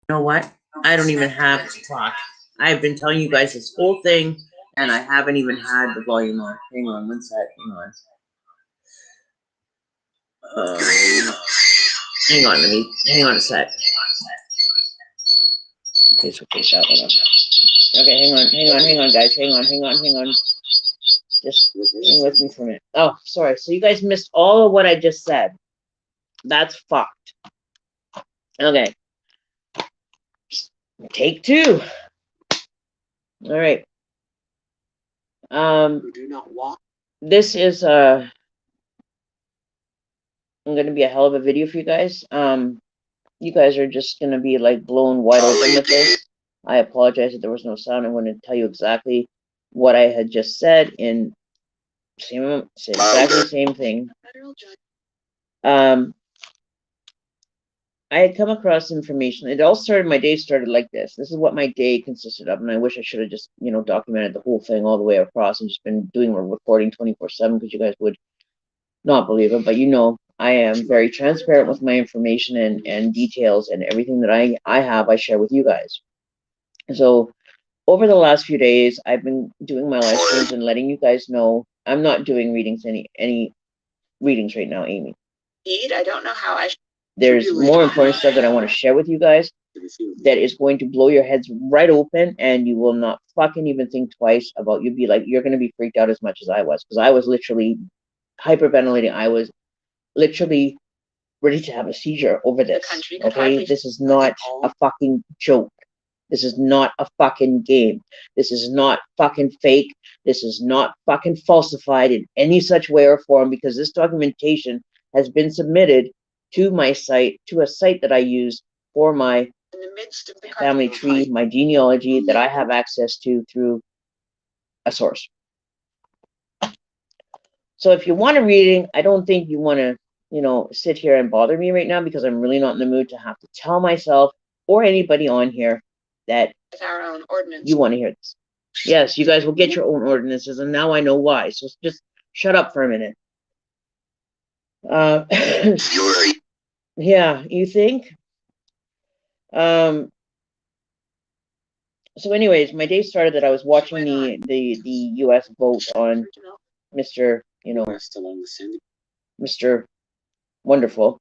You know what? I don't even have to talk. I've been telling you guys this whole thing, and I haven't even had the volume on. Hang on one sec. Hang on. Hang on a sec. Okay, so take that one off. Okay, hang on, guys. Hang on. Just hang with me for a minute. Oh, sorry. So you guys missed all of what I just said. That's fucked. Okay. Take two. All right. Do not walk. This is going to be a hell of a video for you guys. You guys are just going to be like blown wide open with this. I apologize that there was no sound. I'm going to tell you exactly what I had just said in exactly the same thing. I had come across information. It all started, my day started like this. This is what my day consisted of, and I wish I should have just, documented the whole thing all the way across and just been doing a recording 24/7 because you guys would not believe it. But I am very transparent with my information and details, and everything that I have, I share with you guys. So over the last few days, I've been doing my live streams and letting you guys know I'm not doing readings, any readings right now, Amy. I don't know how I. There's more important stuff that I want to share with you guys that is going to blow your heads right open, and you will not fucking even think twice about. You'd be like, you're going to be freaked out as much as I was, because I was literally hyperventilating. I was literally ready to have a seizure over this. Okay, this is not a fucking joke. This is not a fucking game. This is not fucking fake. This is not fucking falsified in any such way or form, because this documentation has been submitted to my site, to a site that I use for my family tree, my genealogy, that I have access to through a source. So if you want a reading, I don't think you want to, sit here and bother me right now, because I'm really not in the mood to have to tell myself or anybody on here that our own ordinance. You want to hear this. Yes, you guys will get your own ordinances, and now I know why. So just shut up for a minute. Yeah, you think? So anyways, my day started that I was watching the U.S. vote on Mr. Mr. Wonderful,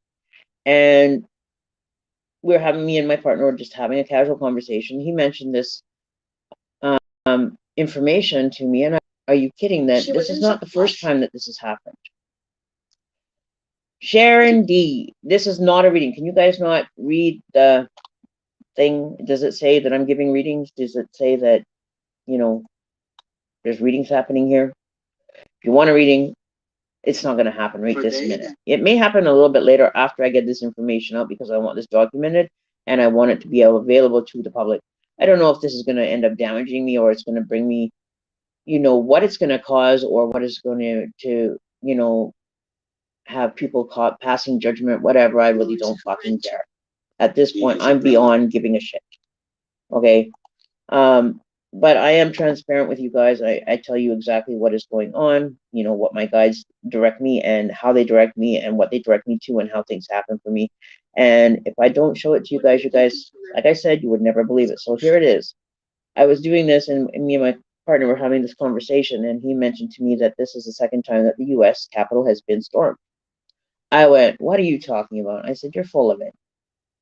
and me and my partner were just having a casual conversation. He mentioned this information to me, and are you kidding? That this is not the first time that this has happened. Sharon D, this is not a reading. Can you guys not read the thing? Does it say that I'm giving readings? Does it say that, there's readings happening here? If you want a reading, it's not going to happen right this minute. It may happen a little bit later after I get this information out, because I want this documented and I want it to be available to the public. I don't know if this is going to end up damaging me, or it's going to bring me, what it's going to cause, or what is going to have people caught passing judgment, whatever. I really don't fucking care. At this point, I'm beyond giving a shit. Okay? But I am transparent with you guys. I tell you exactly what is going on, what my guides direct me, and how they direct me, and what they direct me to, and how things happen for me. And if I don't show it to you guys, like I said, you would never believe it. So here it is. I was doing this, and me and my partner were having this conversation, and he mentioned to me that this is the second time that the U.S. Capitol has been stormed. I went, what are you talking about? I said, you're full of it.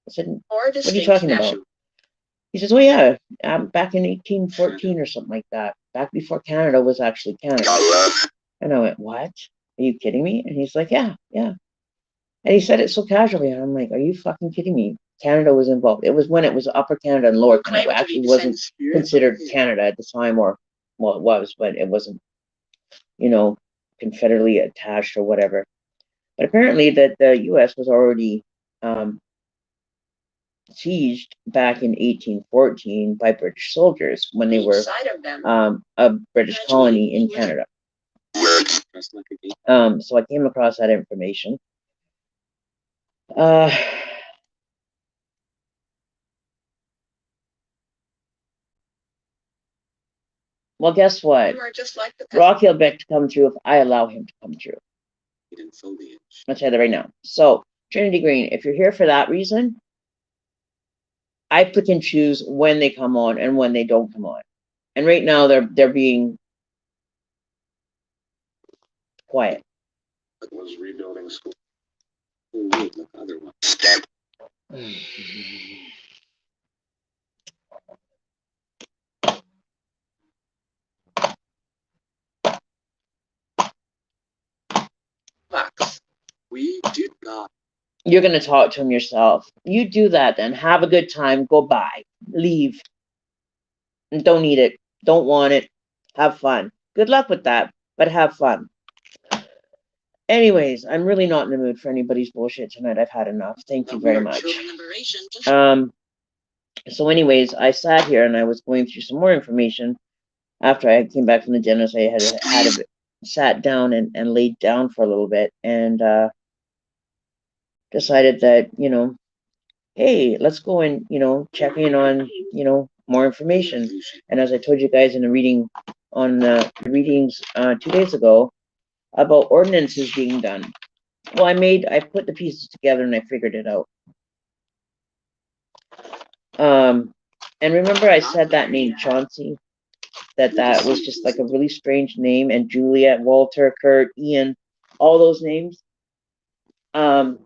I said, what are you talking about? He says, oh yeah, back in 1814 or something like that, back before Canada was actually Canada. And I went, what? Are you kidding me? And he's like, yeah. And he said it so casually, and I'm like, are you fucking kidding me? Canada was involved. It was when it was Upper Canada and Lower Canada. It actually wasn't considered Canada at the time, or, well, it was, but it wasn't, confederately attached or whatever. But apparently that the U.S. was already sieged back in 1814 by British soldiers when they were a British colony in Canada. So I came across that information. Well, guess what? Rocky will beg to come through if I allow him to come through. I'll tell you that right now. So, Trinity Green, if you're here for that reason, I pick and choose when they come on and when they don't come on. And right now they're being quiet. It was rebuilding school. Who would look otherwise? Step. Bucks. We do not. You're gonna talk to him yourself. You do that then. Have a good time. Go bye. Leave. And don't need it. Don't want it. Have fun. Good luck with that, but have fun. Anyways, I'm really not in the mood for anybody's bullshit tonight. I've had enough. Thank you very much. So anyways, I sat here and I was going through some more information. After I came back from the dentist, I had sat down and laid down for a little bit and decided that, hey, let's go and, check in on, more information. And as I told you guys in the reading on the readings 2 days ago about ordinances being done. Well, I put the pieces together and I figured it out. And remember I said that name Chauncey, that was just like a really strange name, and Juliet, Walter, Kurt, Ian, all those names. Well,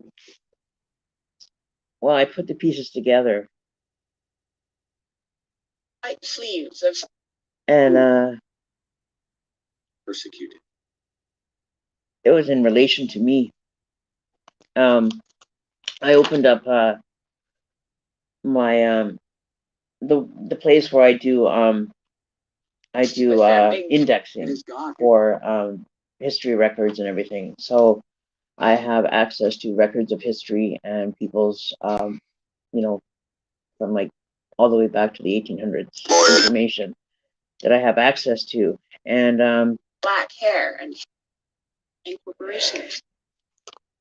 I put the pieces together. White sleeves of and persecuted. It was in relation to me. I opened up my the place where I do indexing for history records and everything. So I have access to records of history and people's from like all the way back to the 1800s information that I have access to. And black hair and incorporation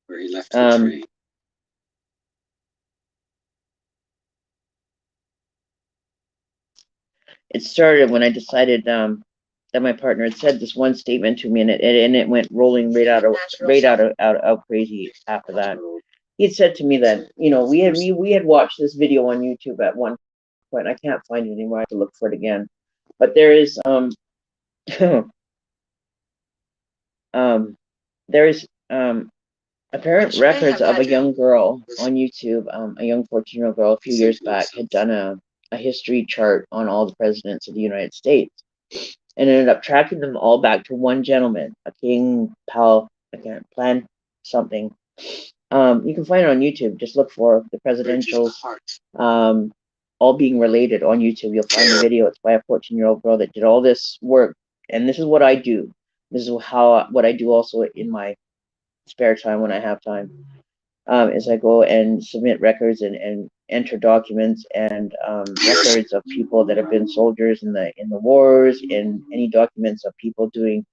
where he left the tree. It started when I decided that my partner had said this one statement to me, and it went rolling right out crazy after that. He had said to me that we had watched this video on YouTube at one point. I can't find it anymore. I have to look for it again. But there is there is apparent records of a young girl on YouTube, a young 14-year-old girl a few years back had done a history chart on all the presidents of the United States, and ended up tracking them all back to one gentleman, a King Pal, I can't plan something. You can find it on YouTube. Just look for the presidentials, all being related on YouTube. You'll find the video. It's by a 14-year-old girl that did all this work, and this is what I do. This is what I do also in my spare time when I have time. Is I go and submit records and enter documents and records of people that have been soldiers in the wars, and any documents of people doing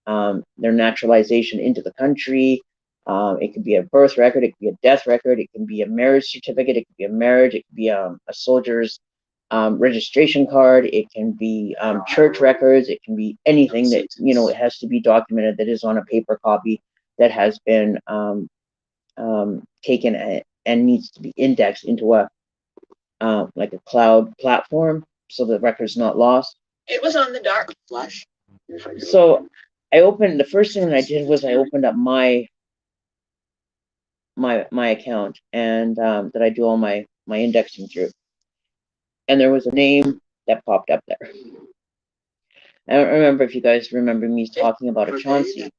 their naturalization into the country. It could be a birth record, it could be a death record, it can be a marriage certificate, it could be a marriage, it could be a soldier's registration card, it can be church records, it can be anything that it has to be documented that is on a paper copy that has been taken and needs to be indexed into a like a cloud platform so the record's not lost. It was on the dark flush. So the first thing that I did was I opened up my account and that I do all my indexing through, and there was a name that popped up there. I don't remember if you guys remember me talking about a Chauncey.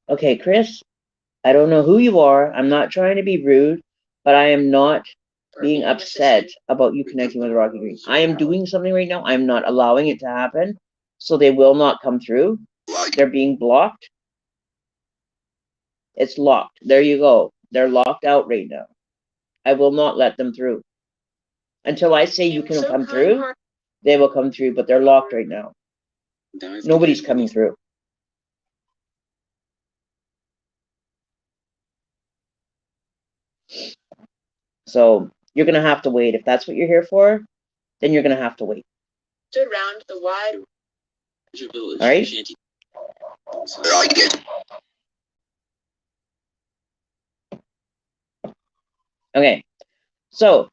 Okay, Chris, I don't know who you are. I'm not trying to be rude, but I am not being upset about you connecting with Rocky Green. I am doing something right now. I'm not allowing it to happen, so they will not come through. They're being blocked. It's locked. There you go. They're locked out right now. I will not let them through. Until I say you can come through, they will come through, but they're locked right now. Nobody's coming through. So you're going to have to wait. If that's what you're here for, then you're going to have to wait. Stood around the wide all right? Okay, so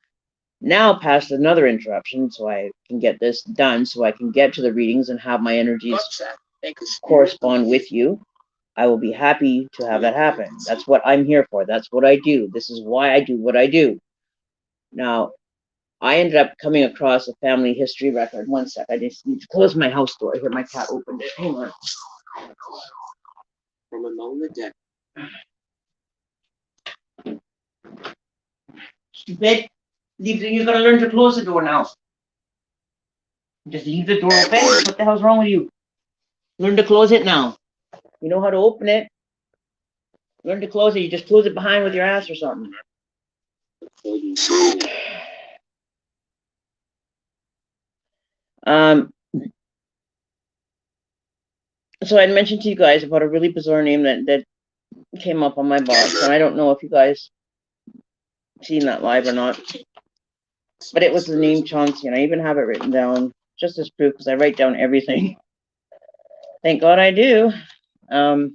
now past another interruption, so I can get this done, so I can get to the readings and have my energies correspond with you. I will be happy to have that happen. That's what I'm here for. That's what I do. This is why I do what I do. Now, I ended up coming across a family history record. One sec, I just need to close my house door. I hear my cat opened it. Hang on. From among the dead. Stupid. You gotta learn to close the door now. Just leave the door open. What the hell's wrong with you? Learn to close it now. You know how to open it. Learn to close it. You just close it behind with your ass or something. So I mentioned to you guys about a really bizarre name that came up on my box, and I don't know if you guys seen that live or not, but it was the name Chauncey, and I even have it written down just as proof because I write down everything. Thank God I do, because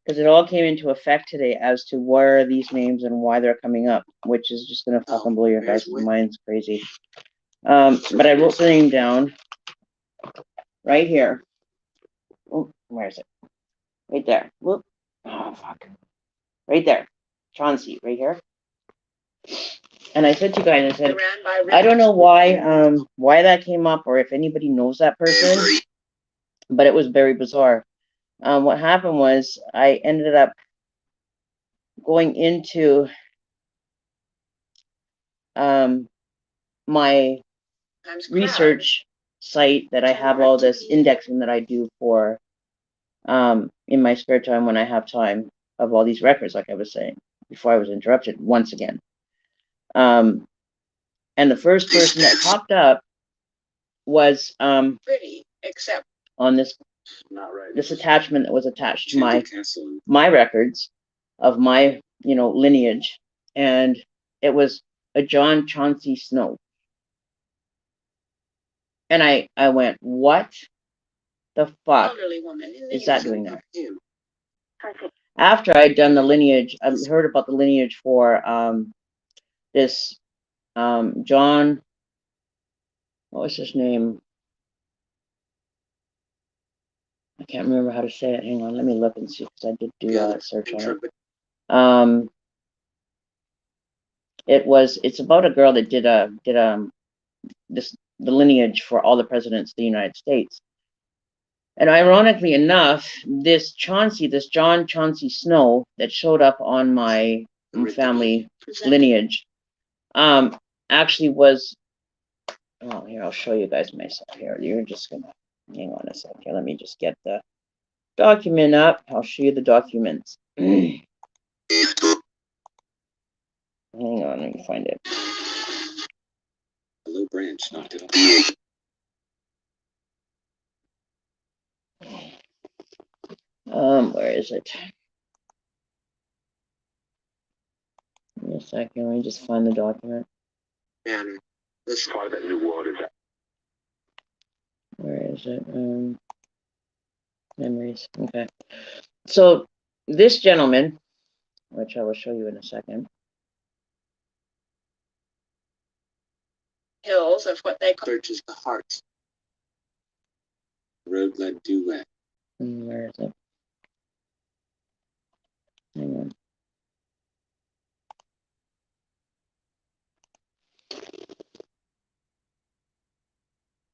it all came into effect today as to where are these names and why they're coming up, which is just gonna fucking blow your guys' minds crazy. But I wrote the name down right here. Oh, where is it? Right there. Whoop. Oh, fuck. Right there. Chauncey, right here. And I said to you guys, I said, I don't know why that came up or if anybody knows that person, but it was very bizarre. What happened was I ended up going into my research site that I have all this indexing that I do for in my spare time when I have time of all these records, like I was saying, before I was interrupted once again. And the first person that popped up was pretty, except on this attachment that was attached to my records of my lineage, and it was a John Chauncey Snow. And I went, what the fuck is that doing there? After I'd done the lineage, I heard about the lineage for this John, what was his name? I can't remember how to say it. Hang on, let me look and see, because I did do a search on it. It's about a girl that did the lineage for all the presidents of the United States. And ironically enough, this John Chauncey Snow that showed up on my family lineage actually was, oh, here, I'll show you guys myself here. You're just gonna, hang on a second here. Let me just get the document up. I'll show you the documents. Hang on, let me find it. A low branch knocked it off. Where is it? Give me a second, let me just find the document. Banner. This part of that new world is. Where is it? Memories. Okay. So this gentleman, which I will show you in a second. Hills of what they call searches the heart. The road led due west. Where is it? Hang on.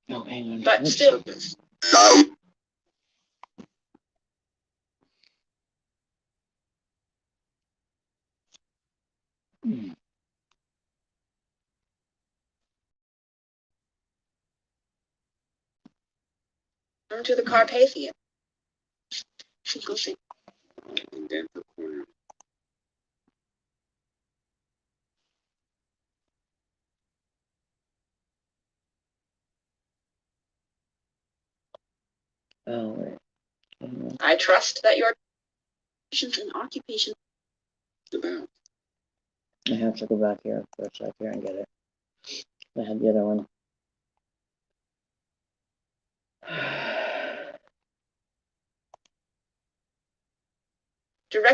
Oh, hang on. But still. To the Carpathian. In Denver corner. Oh, wait. I trust that your patience and occupation about. I have to go back here for a sec here and get it. I had the other one.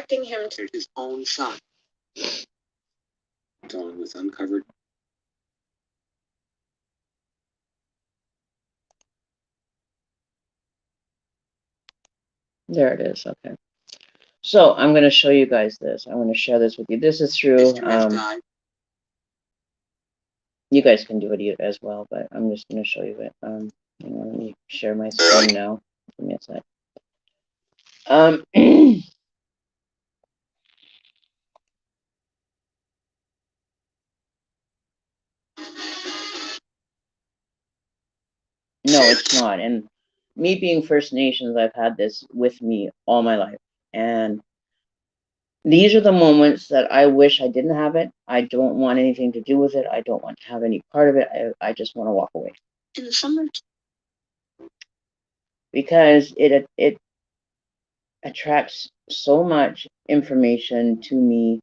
expecting him to his own son. Dawn with uncovered. There it is. Okay. So I'm going to show you guys this. I want to share this with you. This is through. You guys can do it as well, but I'm just going to show you it. Let me share my screen now. Give me a sec. No, it's not. And me being First Nations, I've had this with me all my life. And these are the moments that I wish I didn't have it. I don't want anything to do with it. I don't want to have any part of it. I just want to walk away. In the summer. Because it attracts so much information to me.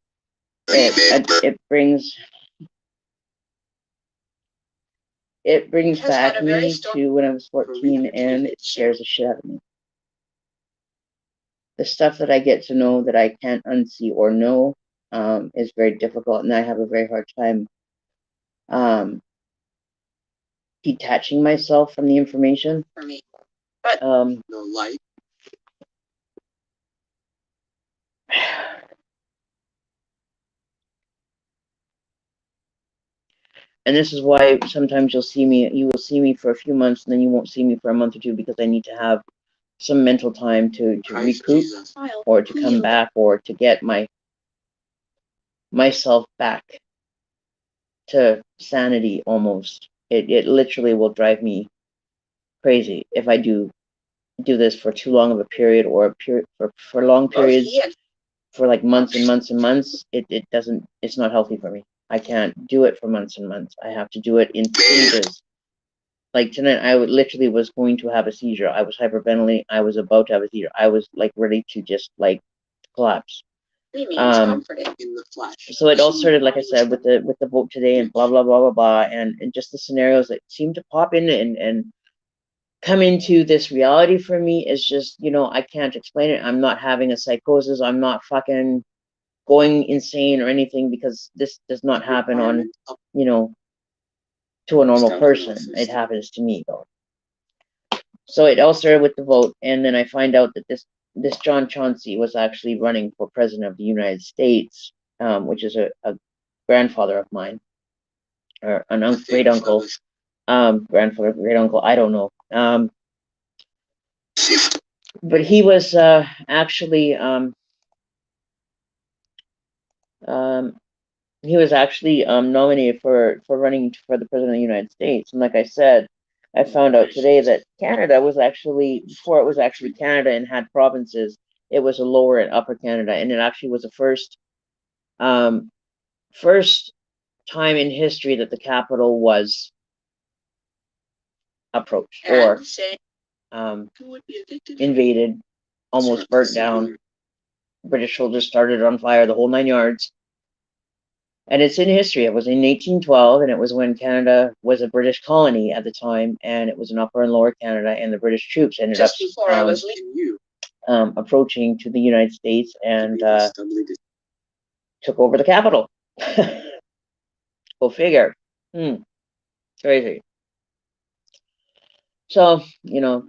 It brings back me to when I was 14, and it scares the shit out of me. The stuff that I get to know that I can't unsee or know is very difficult, and I have a very hard time detaching myself from the information. For me, but no light. And this is why sometimes you will see me for a few months, and then you won't see me for a month or two, because I need to have some mental time to recoup, or to come back, or to get myself back to sanity almost. It literally will drive me crazy if I do this for too long of a period, or a period for long periods, for like months and months and months. It's not healthy for me. I can't do it for months and months. I have to do it in stages. Like tonight, I literally was going to have a seizure. I was hyperventilating. I was about to have a seizure. I was like ready to just like collapse. In the flesh. So it all started, like I said, with the vote today, and blah blah blah blah blah, and just the scenarios that seem to pop in and come into this reality for me is just, I can't explain it. I'm not having a psychosis. I'm not fucking going insane or anything, because this does not happen on, to a normal person. It happens to me though. So it all started with the vote, and then I find out that this John Chauncey was actually running for president of the United States, which is a grandfather of mine, or an great uncle, grandfather, great uncle, I don't know. But he was actually nominated for running for the president of the United States. And like I said, I found out today that Canada was actually, before it was actually Canada and had provinces, it was a lower and upper Canada, and it actually was the first time in history that the capital was approached, or invaded, almost burnt down. British soldiers started on fire, the whole 9 yards. And it's in history. It was in 1812, and it was when Canada was a British colony at the time, and it was an upper and lower Canada, and the British troops ended up approaching to the United States and took over the capital. Go figure. Crazy. So,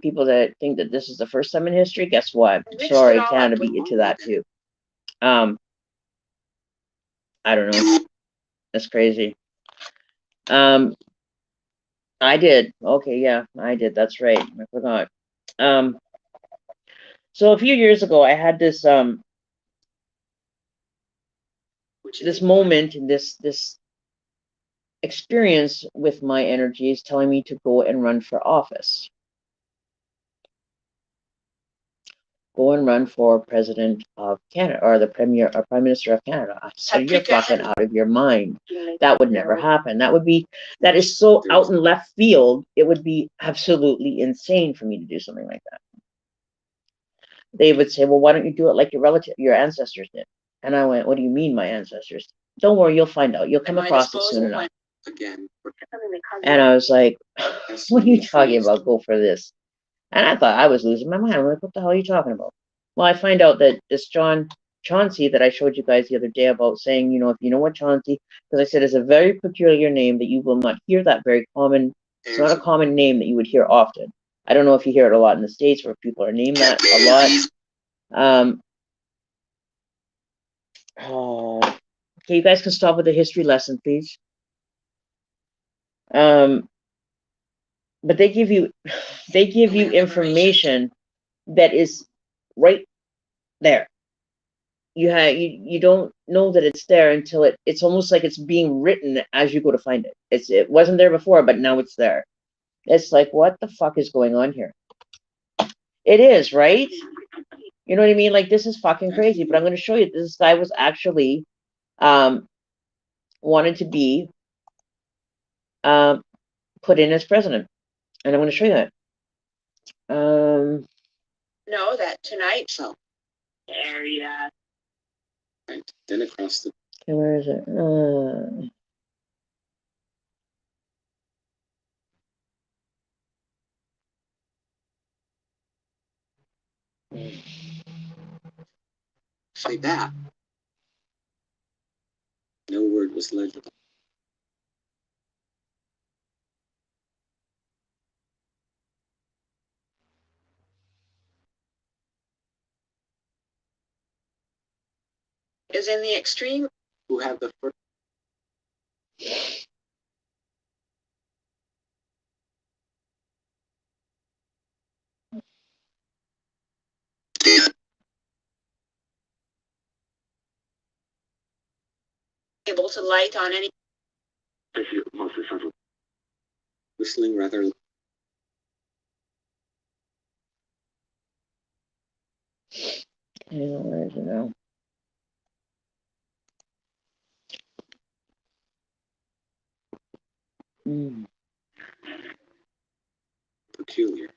people that think that this is the first time in history, guess what? Sorry, Canada beat you to that too. I don't know. That's crazy. I did. Okay, yeah, I did. That's right. I forgot. So a few years ago, I had this this moment, and this experience with my energies telling me to go and run for office. Go and run for president of Canada, or the premier or prime minister of Canada. I said, you're fucking out of your mind. That would never happen. That is so out in left field. It would be absolutely insane for me to do something like that. They would say, well, why don't you do it like your ancestors did? And I went, what do you mean, my ancestors? Don't worry, you'll find out. You'll come across it soon enough. And I was like, what are you talking about? Go for this. And I thought I was losing my mind. I'm like, what the hell are you talking about? Well, I find out that this John Chauncey that I showed you guys the other day about saying, you know, if you know what Chauncey, because I said it's a very peculiar name that you will not hear that very common. It's not a common name that you would hear often. I don't know if you hear it a lot in the States where people are named that a lot. Okay, you guys can stop with the history lesson, please. But they give you information that is right there. You don't know that it's there until it's almost like it's being written as you go to find it. It wasn't there before, but now it's there. It's like, what the fuck is going on here? It is, right? You know what I mean? Like, this is fucking crazy. But I'm going to show you this guy was actually wanted to be put in as president, and I'm going to show you that. No, that tonight. So area. Right. Then across the. Okay, where is it? Say that. No word was legible. Is in the extreme who have the first. Able to light on any. If you mostly central. Whistling rather. Where is it now? Peculiar.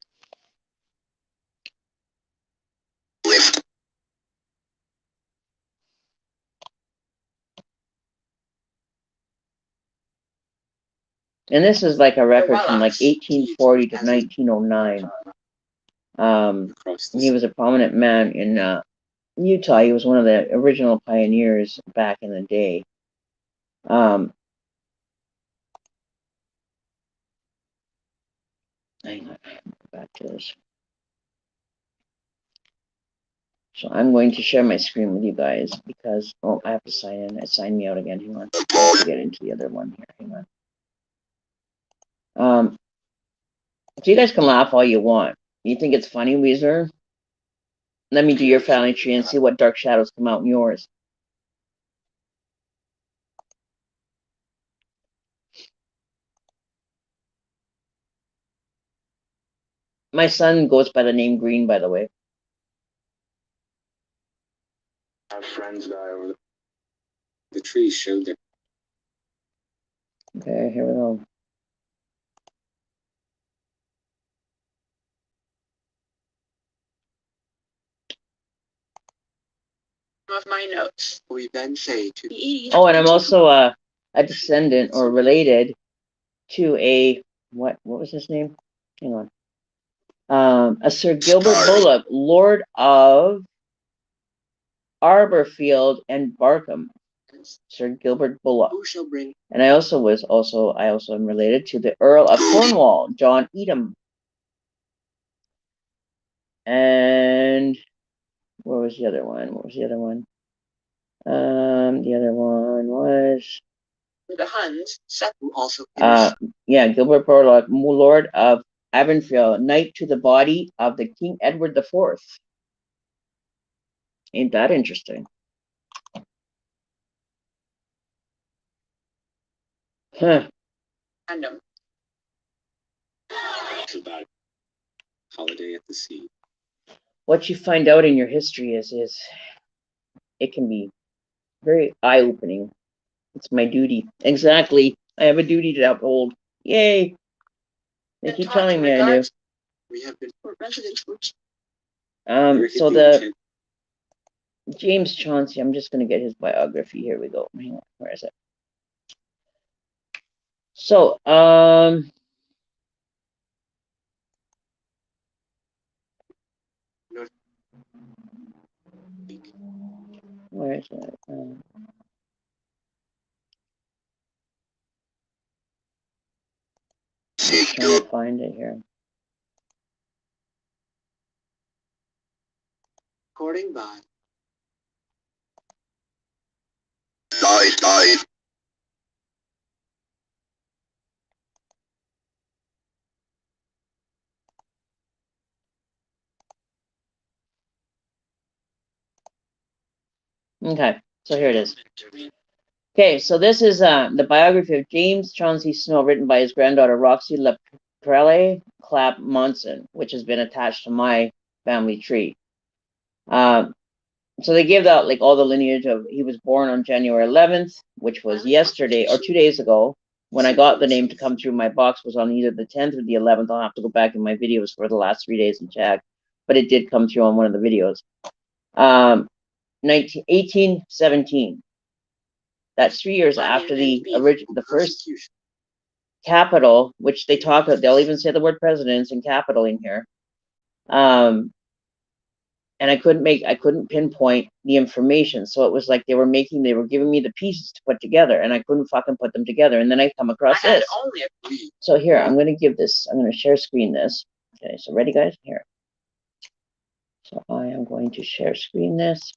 And this is like a record from like 1840 to 1909. He was a prominent man in Utah. He was one of the original pioneers back in the day. Hang on, back to this. So I'm going to share my screen with you guys because, oh, I have to sign in. It signed me out again. Hang on. I have to get into the other one here. Hang on. So you guys can laugh all you want. You think it's funny, Weezer? Let me do your family tree and see what dark shadows come out in yours. My son goes by the name Green, by the way. Our friends die over the trees showed their. Okay, here we go. Of my notes. We then say to the. Oh, and I'm also a descendant or related to a what was his name? Hang on. A Sir Gilbert Bullock, Lord of Arborfield and Barkham. Sir Gilbert Bullock. Who shall bring? And I also am related to the Earl of Cornwall, John Edom. And where was the other one? What was the other one? The other one was the Huns, Seth, who also Gilbert Bullock, Lord of Avonfield, knight to the body of the King Edward IV. Ain't that interesting? Huh. Random. It's about holiday at the sea. What you find out in your history is it can be very eye-opening. It's my duty. Exactly. I have a duty to uphold. Yay. They keep telling me I do. We have been for residents groups. So the James Chauncey, I'm just going to get his biography. Here we go. Hang on. Where is it? So, Where is it? I'm trying to find it here. Recording by. Okay, so here it is. Okay, so this is the biography of James Chauncey Snow, written by his granddaughter Roxy LaPrelle Clapp Monson, which has been attached to my family tree. So they gave out like all the lineage of, he was born on January 11th, which was yesterday or 2 days ago. When I got the name to come through, my box was on either the 10th or the 11th. I'll have to go back in my videos for the last 3 days and check, but it did come through on one of the videos. 1817. That's 3 years after the first capital, which they talk about. They'll even say the word presidents and capital in here. And I couldn't pinpoint the information. So it was like they were giving me the pieces to put together, and I couldn't fucking put them together. And then I come across this. So here, I'm going to share screen this. Okay, so ready, guys? Here. So I am going to share screen this.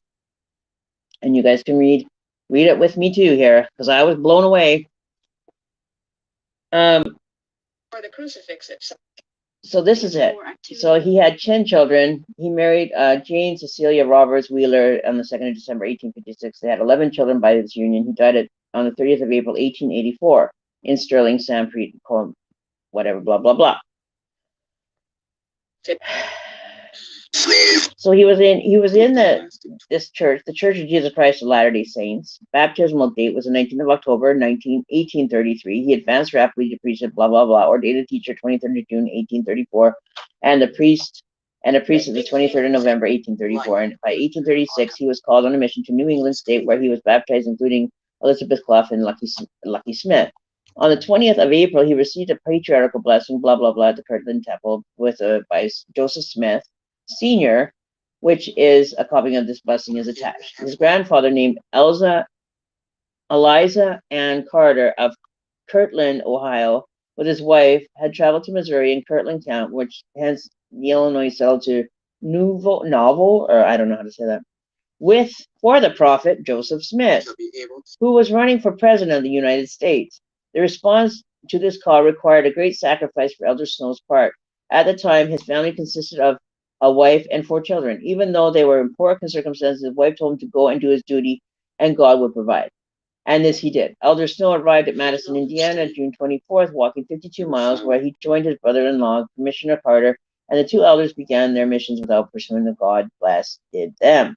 And you guys can read it with me too here, because I was blown away. For the crucifix itself. So this is it. So he had 10 children. He married Jane Cecilia Roberts Wheeler on the 2nd of December, 1856. They had 11 children by this union. He died on the 30th of April, 1884 in Sterling, Sanford, whatever, blah, blah, blah. So he was in this church, the Church of Jesus Christ of Latter-day Saints. Baptismal date was the 19th of October, 1833. He advanced rapidly to priesthood, blah, blah, blah. Ordained a teacher, 23rd of June, 1834. And a priest of the 23rd of November, 1834. And by 1836, he was called on a mission to New England State, where he was baptized, including Elizabeth Clough and Lucky Smith. On the 20th of April, he received a patriarchal blessing, blah, blah, blah, at the Kirtland Temple by Joseph Smith Sr., which is a copy of this blessing is attached. His grandfather, named Eliza Ann Carter of Kirtland, Ohio, with his wife, had traveled to Missouri in Kirtland County, which hence the Illinois settled to Novel, or I don't know how to say that, for the prophet Joseph Smith, who was running for president of the United States. The response to this call required a great sacrifice for Elder Snow's part. At the time, his family consisted of a wife and 4 children. Even though they were in poor circumstances, his wife told him to go and do his duty, and God would provide. And this he did. Elder Snow arrived at Madison, Indiana, June 24th, walking 52 miles, where he joined his brother-in-law, Commissioner Carter, and the 2 elders began their missions without pursuing the God blessed them.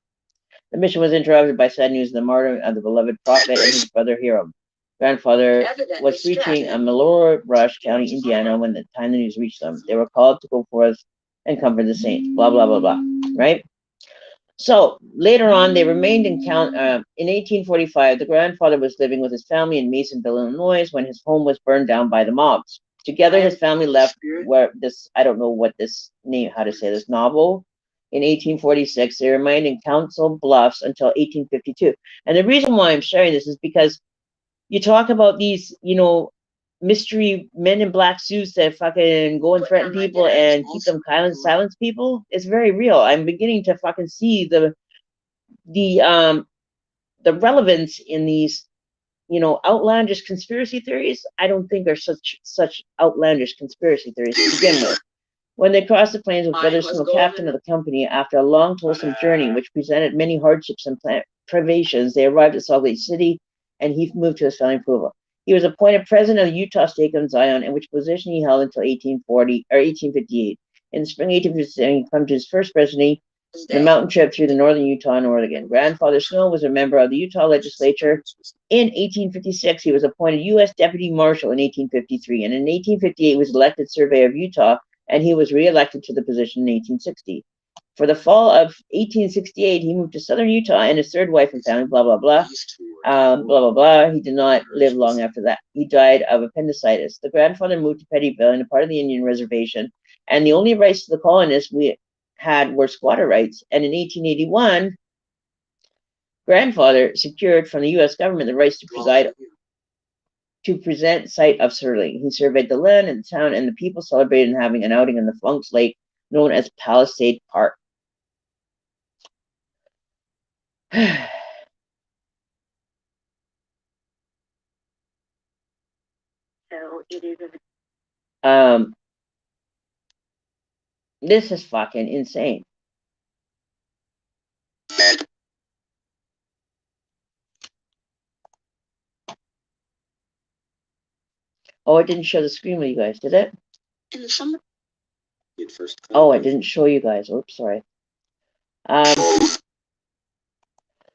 The mission was interrupted by sad news of the martyr of the beloved prophet and his brother Hiram. Grandfather was preaching in Malheur Rush County, Indiana, when the time the news reached them. They were called to go forth and comfort the saints, blah, blah, blah, blah, right? So later on, they remained in 1845, the grandfather was living with his family in Masonville, Illinois, when his home was burned down by the mobs. Together, his family left I don't know what this name, how to say this, Novel. In 1846, they remained in Council Bluffs until 1852. And the reason why I'm sharing this is because you talk about these, mystery men in black suits that fucking go and threaten people and keep them silence people. It's very real. I'm beginning to fucking see the relevance in these, outlandish conspiracy theories. I don't think they're such outlandish conspiracy theories to begin with. When they crossed the plains with Brother Snow, captain of the company, after a long, toilsome journey, which presented many hardships and privations, they arrived at Salt Lake City, and he moved to his family approval. He was appointed president of the Utah Stake on Zion, in which position he held until 1858. In the spring 1857, he came to his first presidency, the mountain trip through the northern Utah and Oregon. Grandfather Snow was a member of the Utah legislature. In 1856, he was appointed U.S. Deputy Marshal in 1853, and in 1858 he was elected surveyor of Utah, and he was re-elected to the position in 1860. For the fall of 1868, he moved to southern Utah and his 3rd wife and family, blah, blah, blah. Blah, blah, blah. He did not live long after that. He died of appendicitis. The grandfather moved to Pettyville and a part of the Indian reservation, and the only rights to the colonists we had were squatter rights. And in 1881, grandfather secured from the U.S. government the rights to present site of Sterling. He surveyed the land and the town, and the people celebrated having an outing in the Flunks Lake, known as Palisade Park. So it is this is fucking insane. Oh, it didn't show the screen with you guys, did it? in the summer. Oh, it didn't show you guys. Oops, sorry.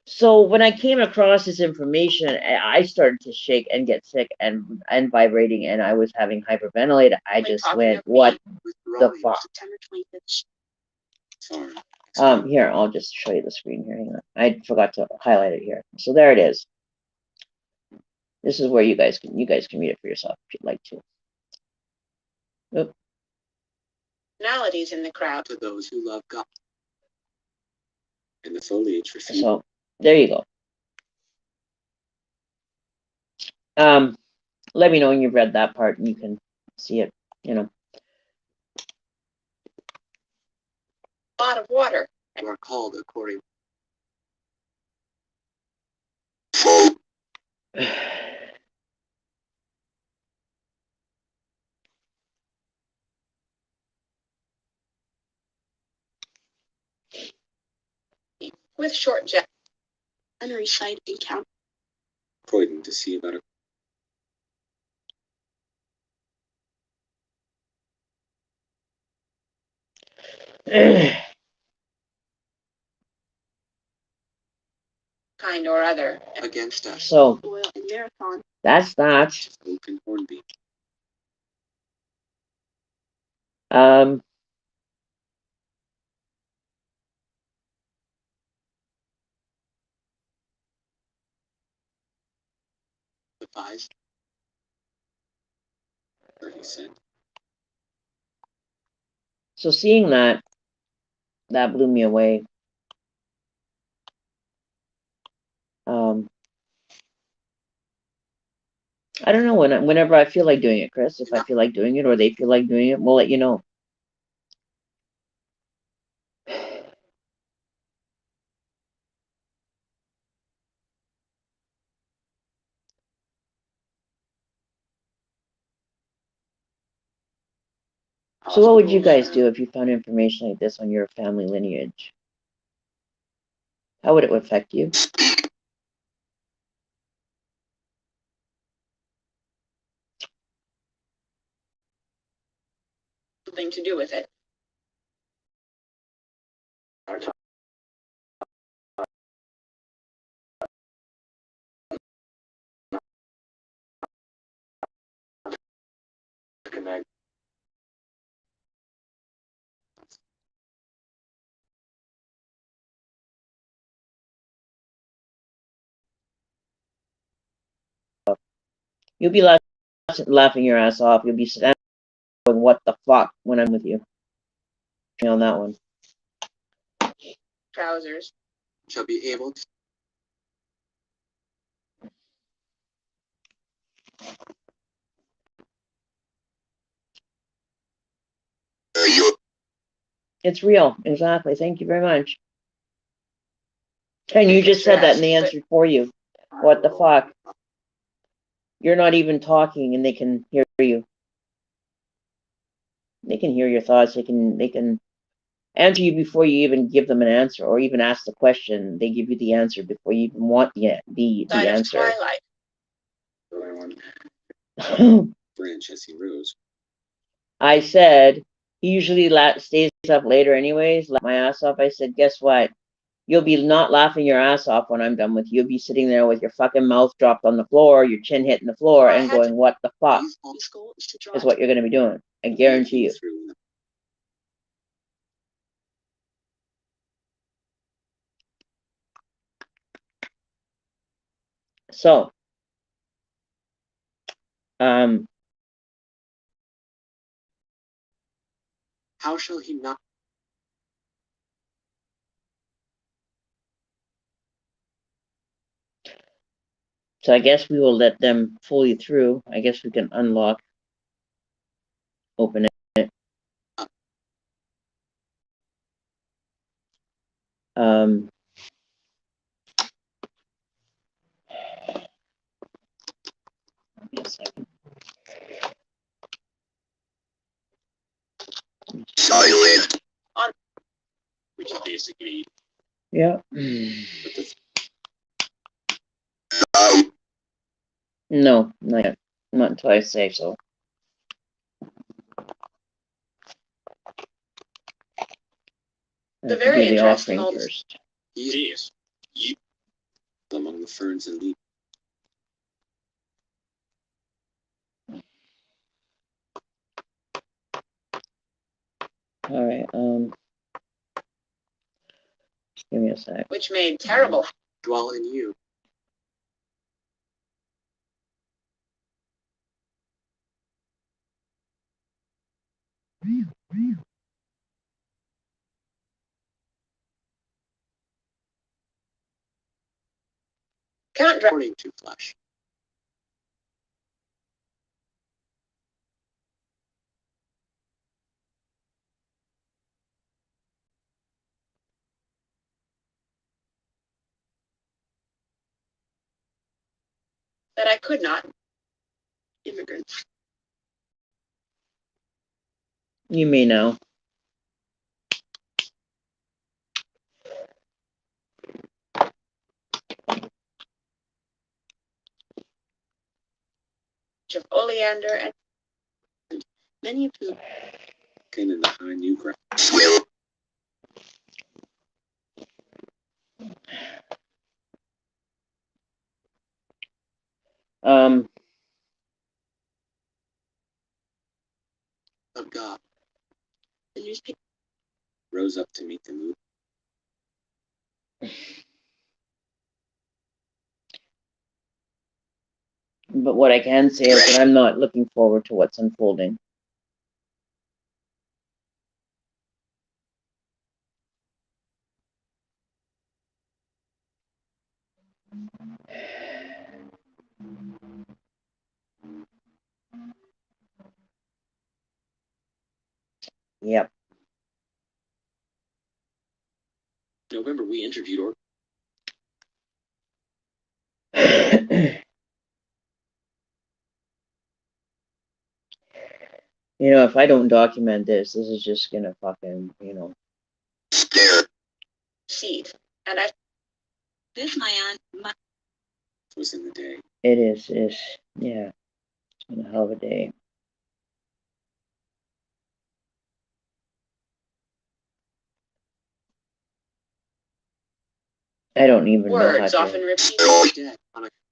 So when I came across this information, I started to shake and get sick and vibrating, and I was having hyperventilate. I just went, what the fuck? Here, I'll just show you the screen here. Hang on. I forgot to highlight it here. So there it is. This is where you guys can read it for yourself if you'd like to. Oop. Personalities in the crowd. To those who love God. And the foliage refused. So there you go. Let me know when you've read that part and you can see it, you know. A lot of water. You are called according. With short jet. And recite encounter. According to see about it. Kind or other against us. So Oil and marathon. that's that. Hornby. The pies. 30 cents. So seeing that blew me away. I don't know, whenever I feel like doing it, Chris, if I feel like doing it or they feel like doing it, we'll let you know. So what would you guys do if you found information like this on your family lineage? How would it affect you? Something to do with it. Connect. You'll be laughing your ass off. You'll be standing going, what the fuck, when I'm with you. On that one. Trousers. Shall be able to. It's real, exactly. Thank you very much. And you just said that and they answered for you. What the fuck? You're not even talking and they can hear you. They can hear your thoughts. They can answer you before you even give them an answer or even ask the question. They give you the answer before you even want the answer. Branch as he rose. I said, he usually stays up later anyways, laugh my ass off. I said, guess what? You'll be not laughing your ass off when I'm done with you. You'll be sitting there with your fucking mouth dropped on the floor, your chin hitting the floor, and going, what the fuck is what you're going to be doing. I guarantee you. So, how shall he not? . So I guess we will let them fully through. I guess we can unlock, open it. Give me a second. Silent. Which is basically. Yeah. No, not yet. Not until I say so. The very do the interesting offering old first. Yes. Among the ferns and leaves. All right. Give me a sec. Which made terrible dwell in you. Can't according to flesh. That I could not. Immigrants. You may know. Of oleander and many of whom came in the high new ground. Of God. The newspaper rose up to meet the move. But what I can say is that I'm not looking forward to what's unfolding. Yep. November, we interviewed or You know, if I don't document this, this is just gonna fucking, stare. Seed. And I. This my aunt was in the day. It is, yeah. It's been a hell of a day. I don't even Words know how often to. repeated.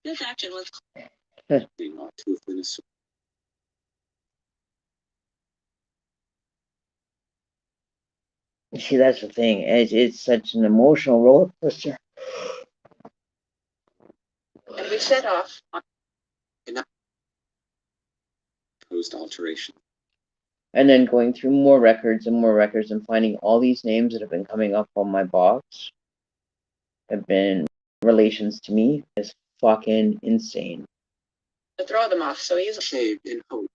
This action was not to have been a See, that's the thing. It's such an emotional roller coaster. and we set off on post alteration. And then going through more records and finding all these names that have been coming up on my box have been relations to me is fucking insane. To throw them off so easily. Shaved in hope.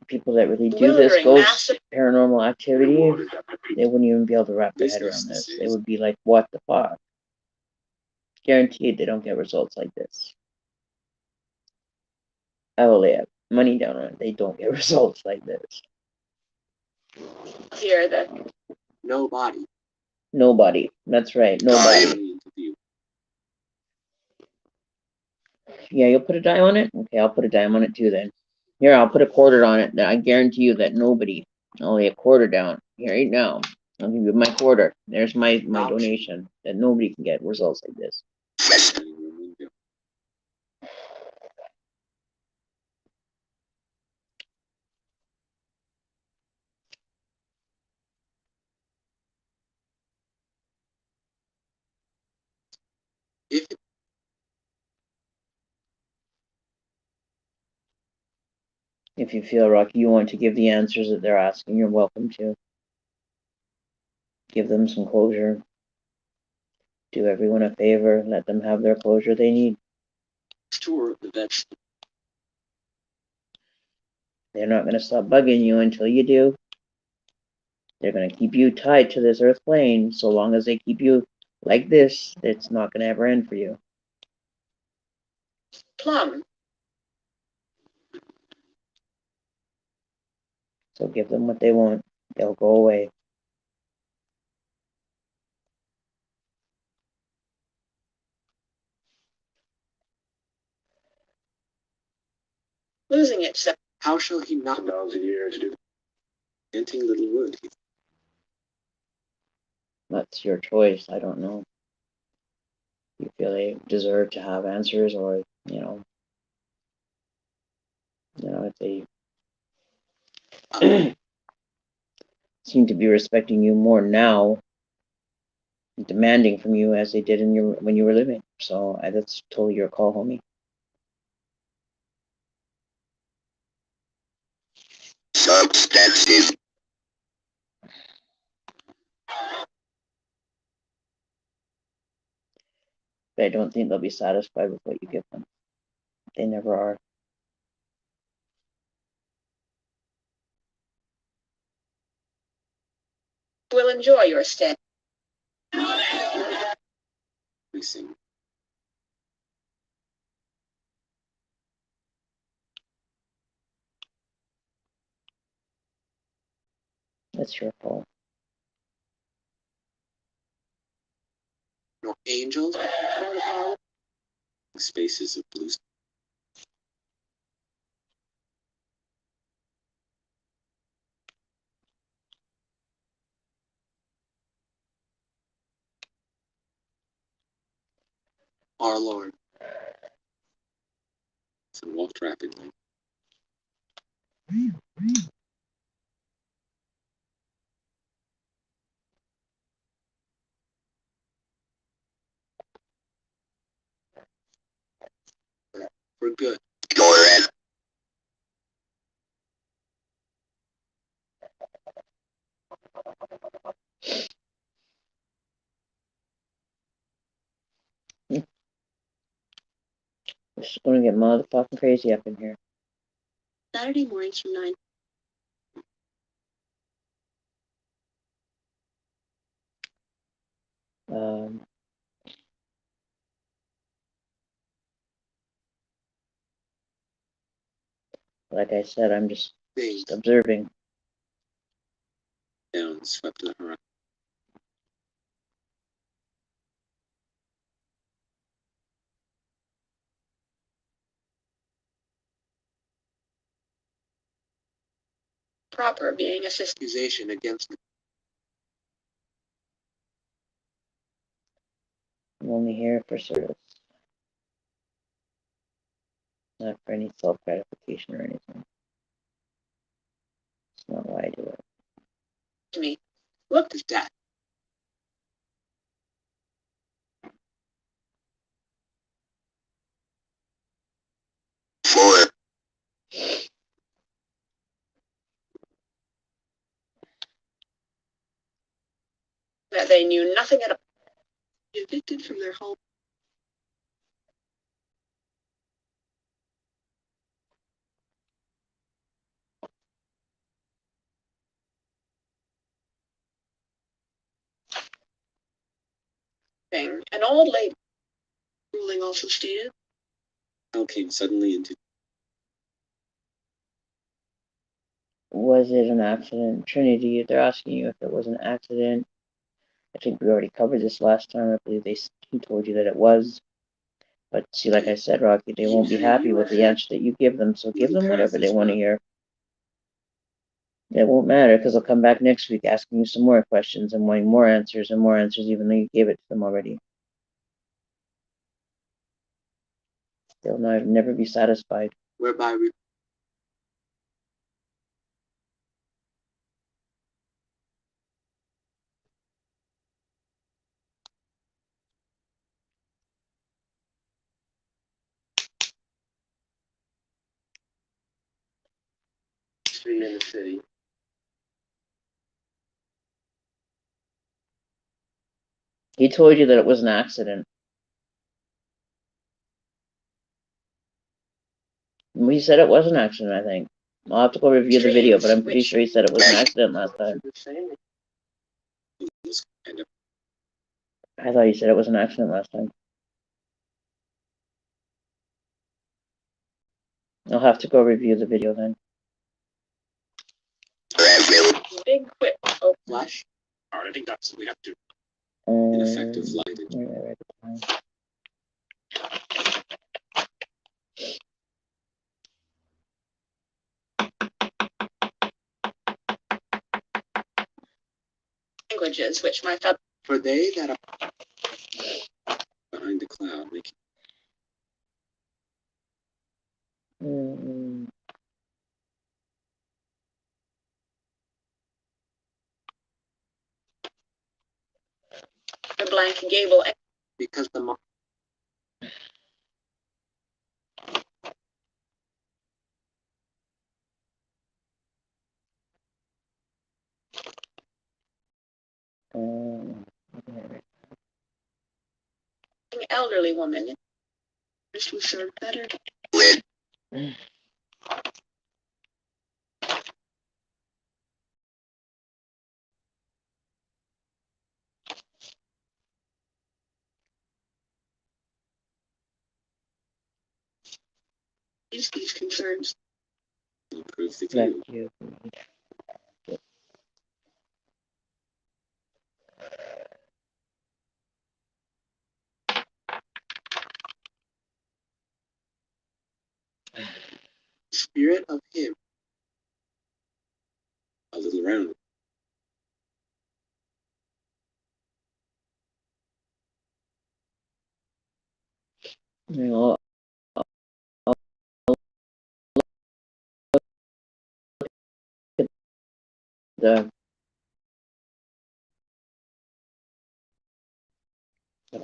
People that really do this ghost paranormal activity, they wouldn't even be able to wrap their head around this. They would be like, what the fuck? Guaranteed they don't get results like this. I will lay money down on it. They don't get results like this. Here that nobody. Nobody. That's right. Nobody. Yeah, you'll put a dime on it? Okay, I'll put a dime on it too then. Here, I'll put a quarter on it. I guarantee you that nobody. I'll lay a quarter down. Here, right now. I'll give you my quarter. There's my donation. That nobody can get results like this. If If you feel, Rocky, you want to give the answers that they're asking, you're welcome to. Give them some closure. Do everyone a favor. Let them have their closure they need. Tour of the vets. They're not going to stop bugging you until you do. They're going to keep you tied to this earth plane. So long as they keep you like this, it's not going to ever end for you. Plum. So give them what they want. They'll go away. Losing it. So how shall he not know the year to do? Hinting little wood. That's your choice. I don't know. You feel they deserve to have answers, or if they seem to be respecting you more now, demanding from you as they did when you were living. So that's totally your call, homie. Substantive. But I don't think they'll be satisfied with what you give them. They never are. Will enjoy your stay. That's your fault. No angels. Spaces of blue. Our Lord. And walked rapidly. For good. It's going to get motherfucking crazy up in here. Saturday mornings from 9. Like I said, I'm just observing. Down, swept the horizon. Proper being accusation against me. I'm only here for service. Not for any self-gratification or anything. It's not why I do it. To me. Look at that. Four. That they knew nothing at all. Evicted from their home. An old lady. Ruling also stated. How came suddenly into. Was it an accident? Trinity, they're asking you if it was an accident. I think we already covered this last time. I believe he told you that it was. But see, like I said, Rocky, they won't be happy with the answer that you give them. So give them whatever they want to hear. It won't matter because they'll come back next week asking you some more questions and wanting more answers, even though you gave it to them already. They'll never be satisfied. Whereby we. Living in the city. He told you that it was an accident. He said it was an accident, I think. I'll have to go review the video, but I'm pretty sure he said it was an accident last time. I thought he said it was an accident last time. I'll have to go review the video then. Big whip. Oh, Flash. Alright, I think that's we have to. Ineffective lighting. languages, which my fellow. For they that are behind the cloud, we can. The blank gable. Because the Elderly woman. This was served better. These concerns improve the view. You. Spirit of him. A little round. You know, the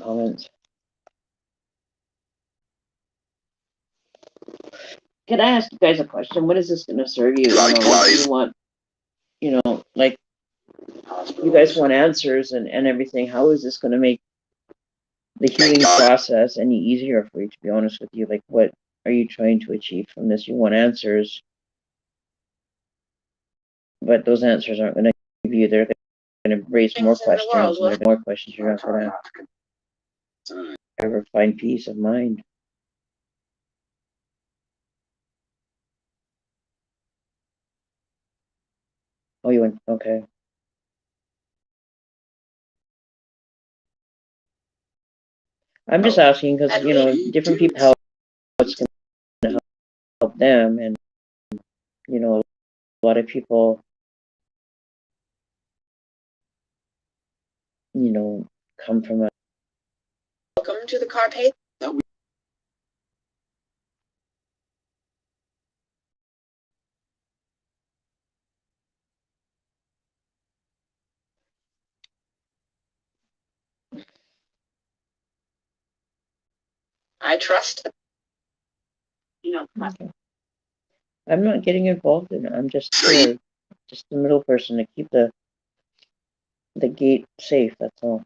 comments. Can I ask you guys a question? What is this going to serve you? You know, you want, you know, like, you guys want answers and everything. How is this going to make the healing process any easier for you, to be honest with you? Like, what are you trying to achieve from this? You want answers, but those answers aren't going to give you, they're going to raise more questions, and more questions you're not going to ever find peace of mind. Oh, you went, okay. I'm just asking because, you know, different people, how it's going to help them, and, you know, a lot of people, you know, come from a. Welcome to the Carpath. I trust. You know. Okay. I'm not getting involved in it. I'm just here, just the middle person to keep the gate safe. That's all.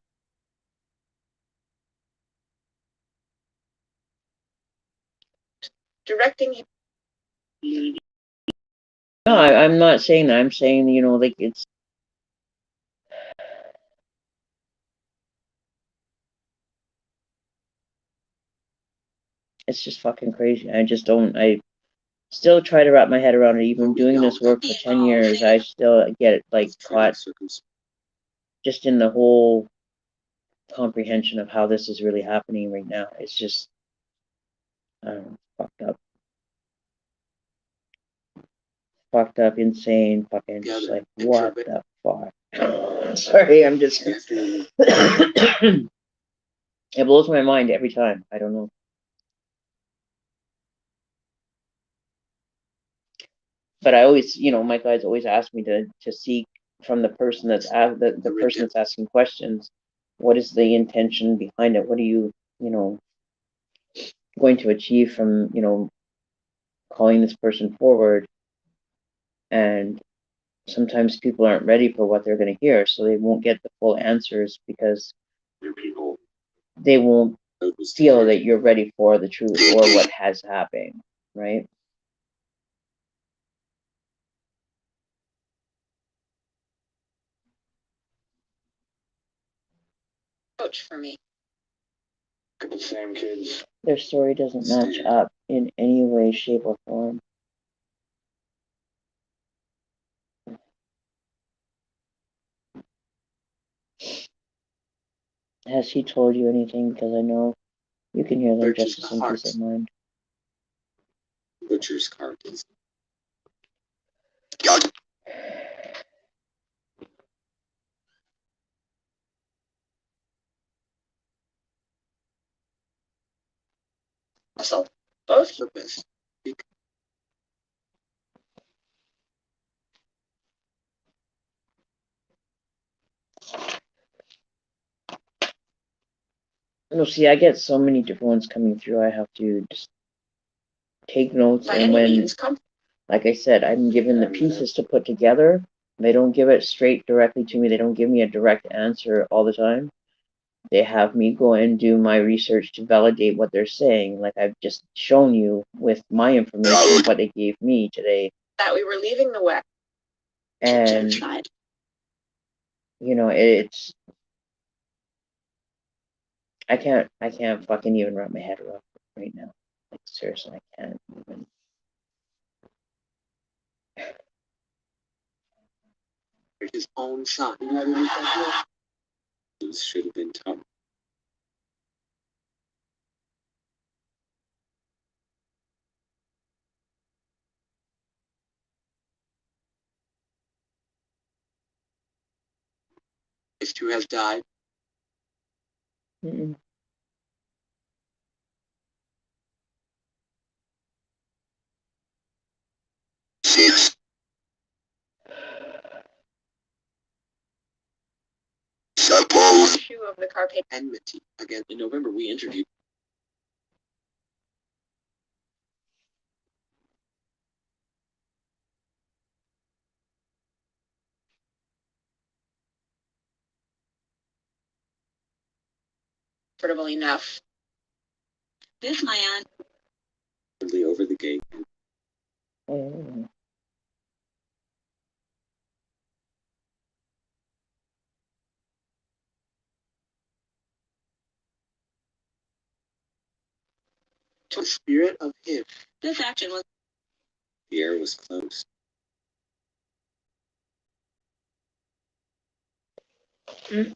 Directing. No, I'm not saying that. I'm saying, you know, like, it's just fucking crazy. I just don't. I still try to wrap my head around it. Even doing this work for 10 years, I still get like caught just in the whole comprehension of how this is really happening right now. It's just, I don't know, fucked up, insane, fucking just like, what the fuck? Sorry, I'm just. It blows my mind every time. I don't know. But I always, you know, my guys always ask me to seek from the person that's the person that's asking questions. What is the intention behind it? What are you, you know, going to achieve from, you know, calling this person forward? And sometimes people aren't ready for what they're going to hear, so they won't get the full answers because they won't feel that you're ready for the truth or what has happened, right? Coach for me. The same kids. Their story doesn't match up in any way, shape, or form. Has he told you anything? Because I know you can hear their justice and peace of mind. Butcher's carcass. Also, both purpose. No, see, I get so many different ones coming through. I have to just take notes, By and any when, means, come. like I said, I'm given the pieces to put together. They don't give it straight directly to me. They don't give me a direct answer all the time. They have me go and do my research to validate what they're saying. Like I've just shown you with my information what they gave me today. That we were leaving the West. And you know, it's I can't fucking even wrap my head around it right now. Like seriously, I can't even. His own son. This should have been tough. Is to have died. Mm-mm. Suppose issue of the carpet Enmity. Again, in November we interviewed. comfortable enough. This my aunt. Over the gate. Oh. To the spirit of him. This action was. The air was close. Mm.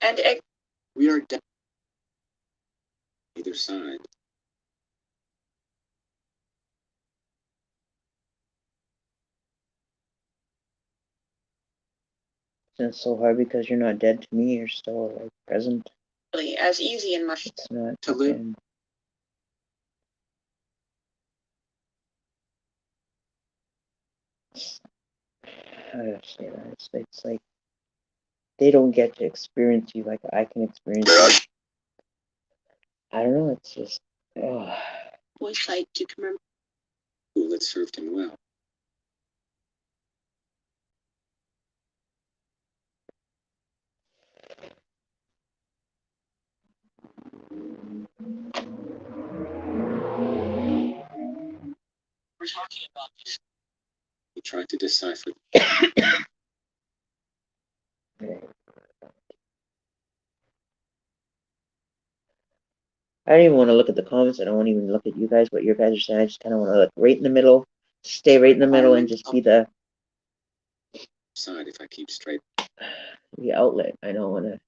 And we are dead. Either side. It's so hard because you're not dead to me. You're still like present. really as easy and much. It's not To live. fucking. How do I say that? It's like they don't get to experience you like I can experience you. I don't know. It's just. Oh. Voice site to commemorate. School that served him well. We're talking about this. He tried to decipher. I don't even want to look at the comments. I don't want to even look at you guys, what your guys are saying. I just kind of want to look right in the middle, stay right in the middle, and just be the Side if I keep straight. outlet. I don't want to.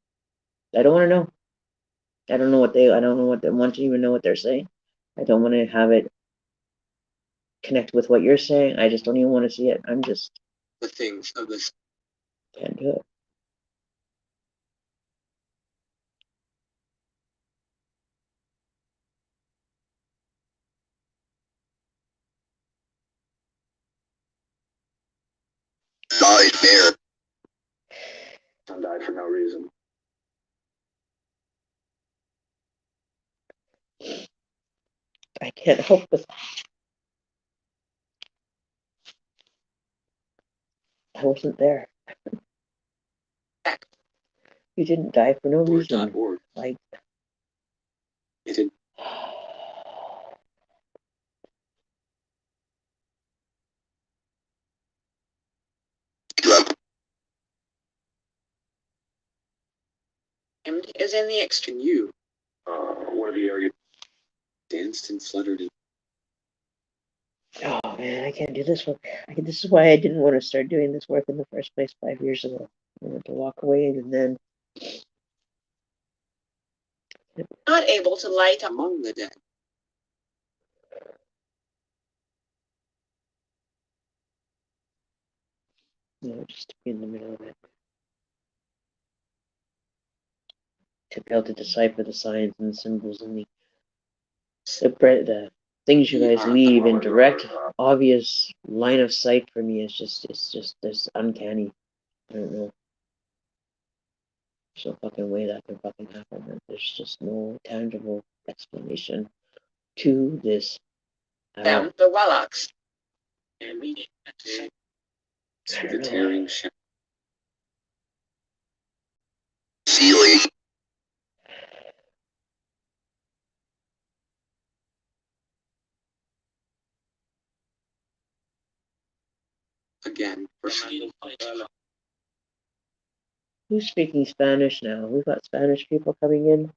I don't want to know. I don't know what they. I don't know what they want to even know what they're saying. I don't want to have it connect with what you're saying. I just don't even want to see it. I'm just The things of this. can't do it. Nightmare. Son died for no reason. I can't help but. I wasn't there. You didn't die for no reason. Like. It is in the extreme. you. One of the area danced and fluttered. Oh man, I can't do this work. This is why I didn't want to start doing this work in the first place 5 years ago. I wanted to walk away and then. Not able to light among the dead. Just to be in the middle of it. To be able to decipher the signs and the symbols and the things you guys leave in direct, obvious line of sight for me is just this uncanny. I don't know. There's no fucking way that can fucking happen. There's just no tangible explanation to this at all. The Wallachs. And meaning through the tearing shadow. Ceiling. Again, Who's speaking Spanish now? We've got Spanish people coming in.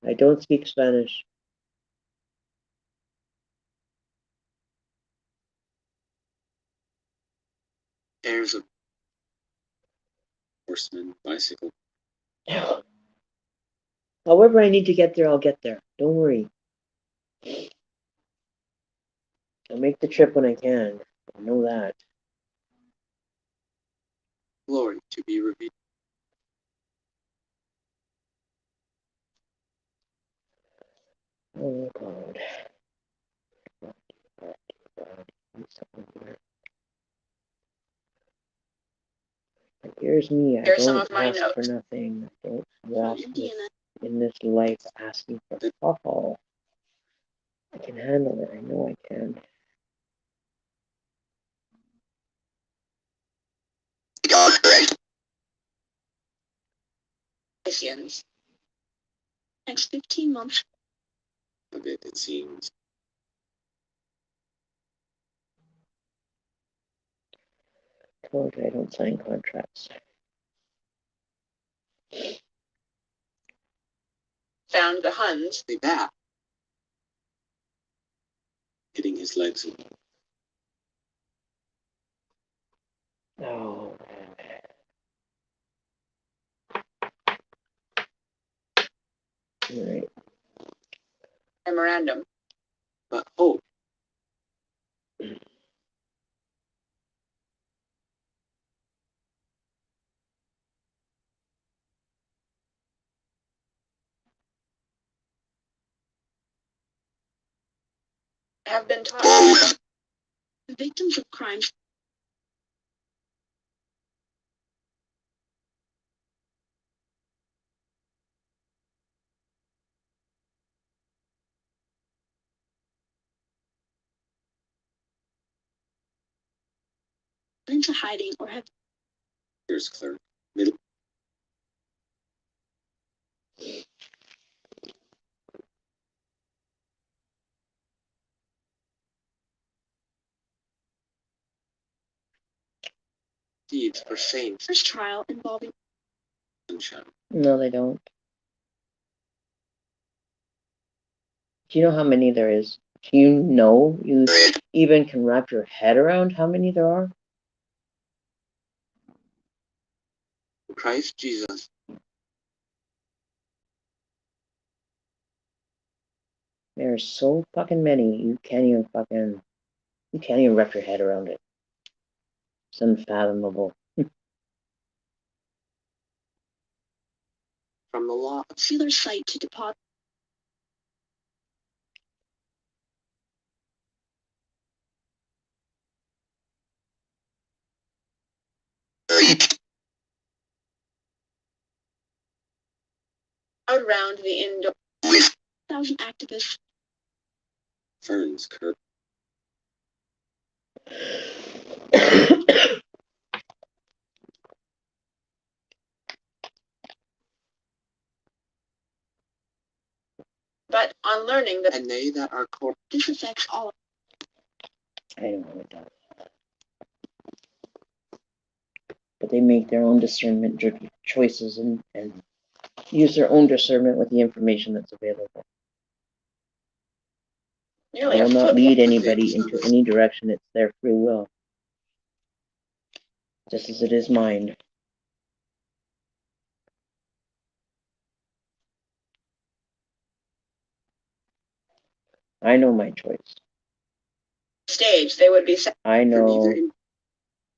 I don't speak Spanish. There's a horseman bicycle. However I need to get there, I'll get there. Don't worry. I'll make the trip when I can. I know that. Glory to be revealed. Oh God. Here's me. I don't ask for nothing. I don't walk in this life asking for fuck all. I can handle it. I know I can. Next 15 months. A bit, it seems. Told you I don't sign contracts. Found the Huns. They back. Hitting his legs. Oh. All right. Memorandum. But oh. Have been taught the victims of crimes. Into hiding or have. Here's clerk. Middle. Deeds for shame. First trial involving. No, they don't. Do you know how many there is? Do you know you even can wrap your head around how many there are? Christ Jesus. There's so fucking many. You can't even wrap your head around it. It's unfathomable. From the law. A sealer site to deposit. Around the indoor. 2,000 activists. Ferns, Kirk. But on learning that And they that are called. this affects all. I don't know what that is. But they make their own discernment choices and use their own discernment with the information that's available. I will not lead anybody into any direction. It's their free will, just as it is mine. I know my choice. Stage, they would be. I know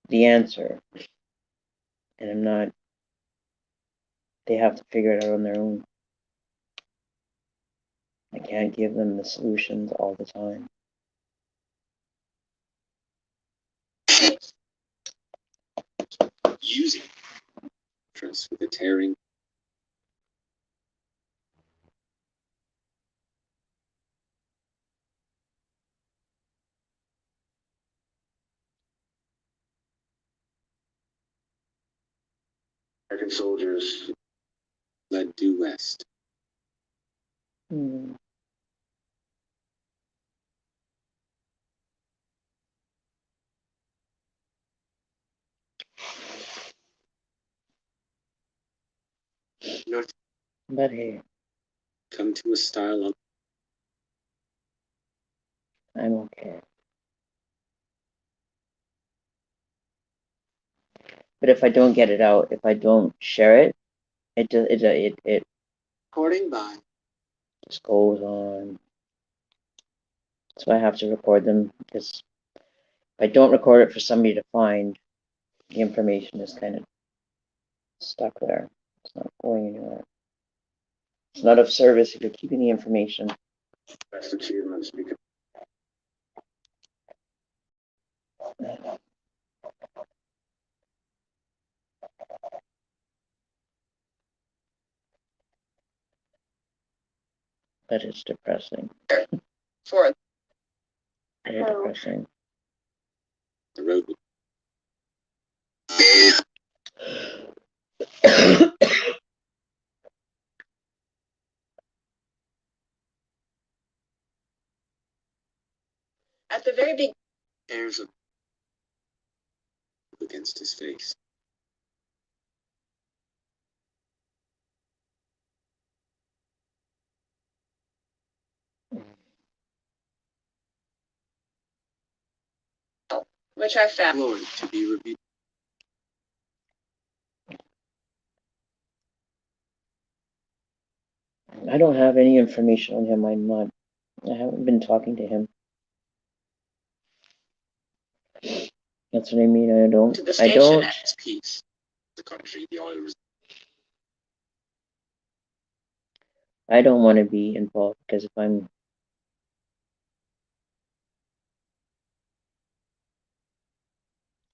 the answer, and I'm not. They have to figure it out on their own. I can't give them the solutions all the time. Using. Trust with the tearing. American soldiers led due west. Hmm. North. But hey, Come to a style of. I'm okay. But if I don't get it out, if I don't share it, it Recording by. just goes on. So I have to record them, because if I don't record it for somebody to find, the information is kind of stuck there. It's not going anywhere. It's not of service if you're keeping the information. Best achievements because. But it's depressing. For Very depressing. The road. at the very beginning. Airs of. Against his face. Which I found. Glory to be revealed. I don't have any information on him. I haven't been talking to him. That's what I mean. I don't. Peace. The country, the oil. I don't want to be involved, because if I'm.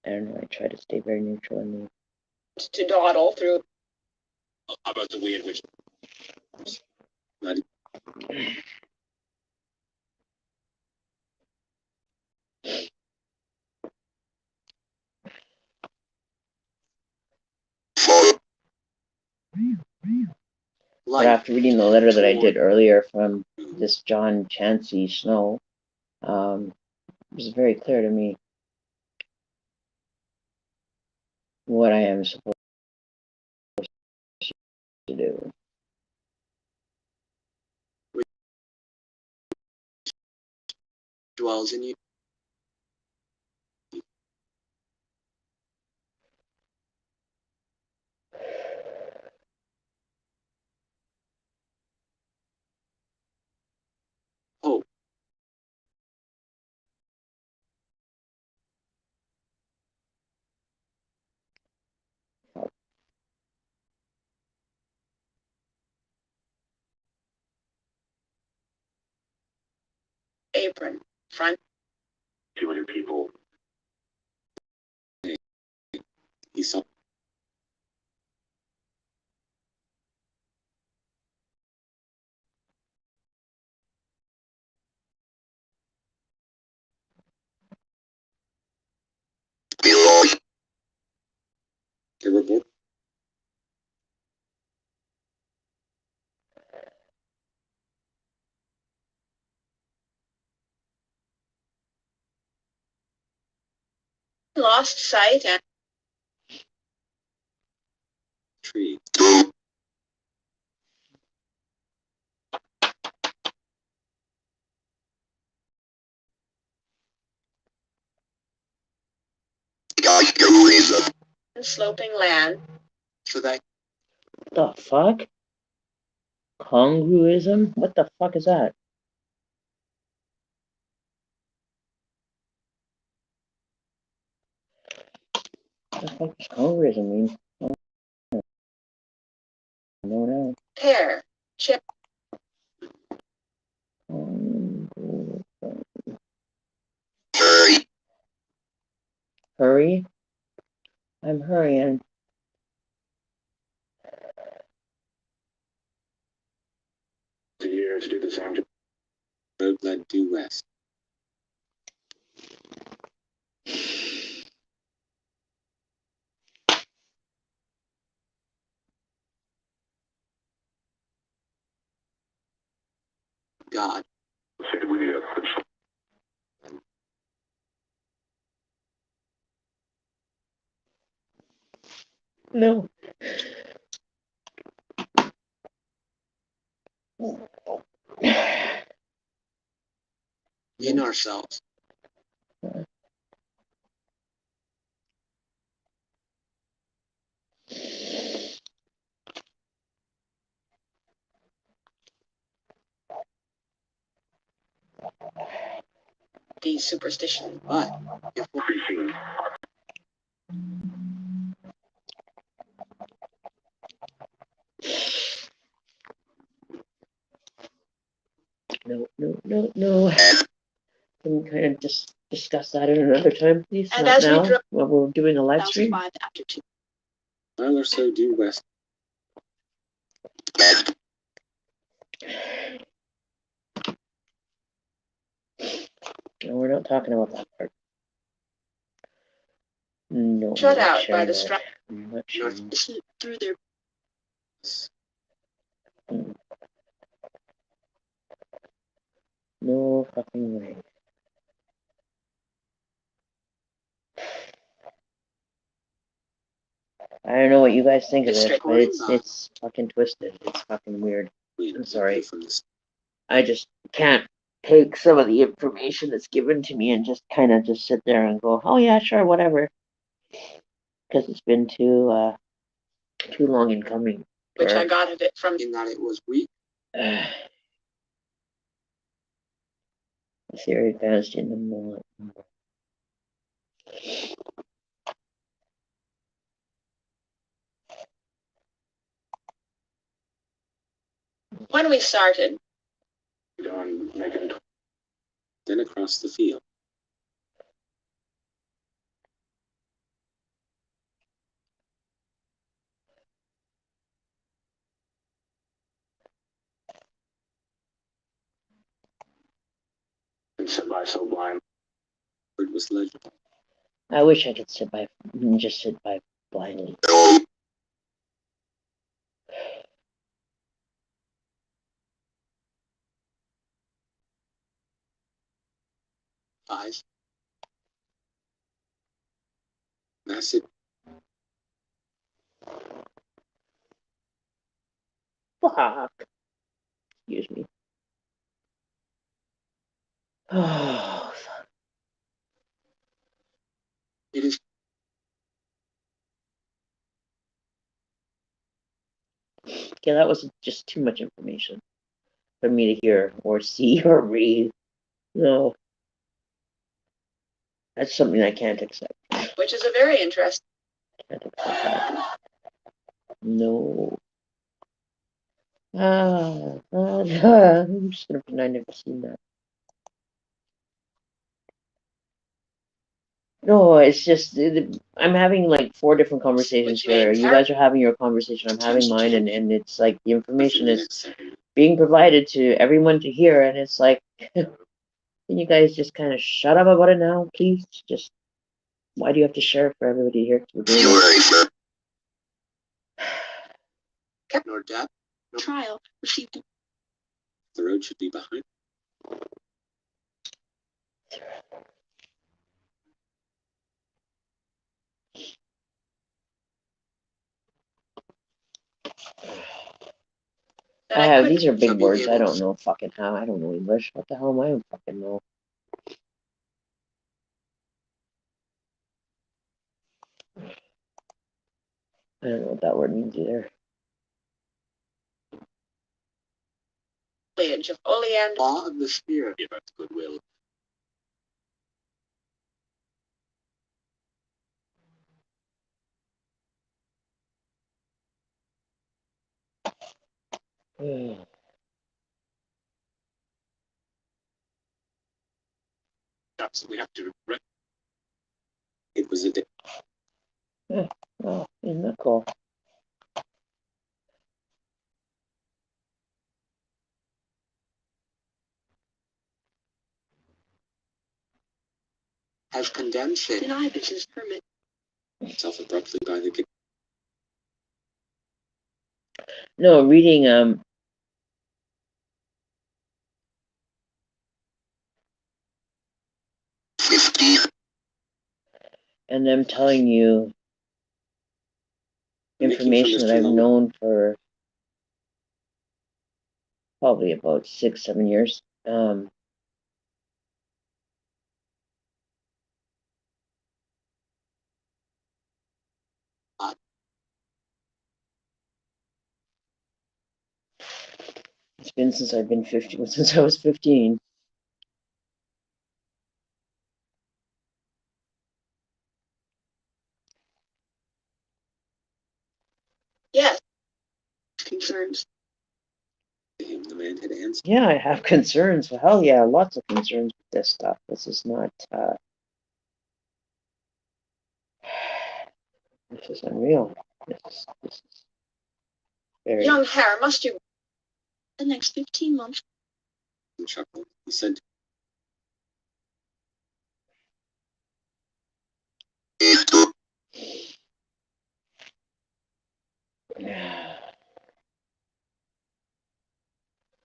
I don't know. I try to stay very neutral in the. To dawdle through. How about the way in which. Not. But after reading the letter that I did earlier from this John Chancey Snow, it was very clear to me what I am supposed to do. Dwells in you. Hope. Apron. Front. 200 people. He saw. The report. Lost sight and Tree. sloping land. So that The fuck? Congruism? What the fuck is that? What the fuck does congruism mean? No. Pear. Chip. Hurry. I'm hurrying. the year to do the same. Road led due west. God. No. In ourselves. The superstition. But if we're No. Can we kind of just discuss that at another time, please? And Not as we now, drove while we're doing a live stream. 2005 after 2. mile or so due west. No, we're not talking about that part. No. Shut I'm not out by sharing the that. strap I'm not sharing that. through their No fucking way. I don't know what you guys think of this, but it's fucking twisted. It's fucking weird. I'm sorry. I just can't take some of the information that's given to me and just kind of just sit there and go, oh yeah, sure, whatever. Because it's been too long in coming. which I got of it from In that it was weak. The theory advanced in the moment. when we started. On Megan. Then across the field. And sit by so blind. It was legible. I wish I could sit by blindly. Eyes. That's it. Fuck. Excuse me. Oh, fuck. It is. Yeah, that was just too much information for me to hear or see or read. No. That's something I can't accept. Which is a very interesting. Can't accept that. No. I'm just gonna pretend I never seen that. No, it's just I'm having like 4 different conversations where you guys are having your conversation, I'm having mine, and it's like the information is being provided to everyone to hear, and it's like, can you guys just kind of shut up about it now, please? Just why do you have to share it for everybody to hear? nor depth, nor trial received. The road should be behind. These are big words. I don't know fucking how. I don't know English. What the hell am I fucking know? I don't know what that word means either. Of Oleander. Law of the Spirit. Give us goodwill. So we have to. It was a day. Oh, isn't that cool? Has condemned sin. Denied his permit. Self abruptly by the. No, reading and them telling you information that I've known for probably about 6-7 years. It's been since I've been 15, since I was 15. Yes. Concerns. The man had answered. Yeah, I have concerns. Well, hell yeah, lots of concerns with this stuff. This is not, this is unreal. This is very... Young Hare, must you the next 15 months? He chuckled. He said,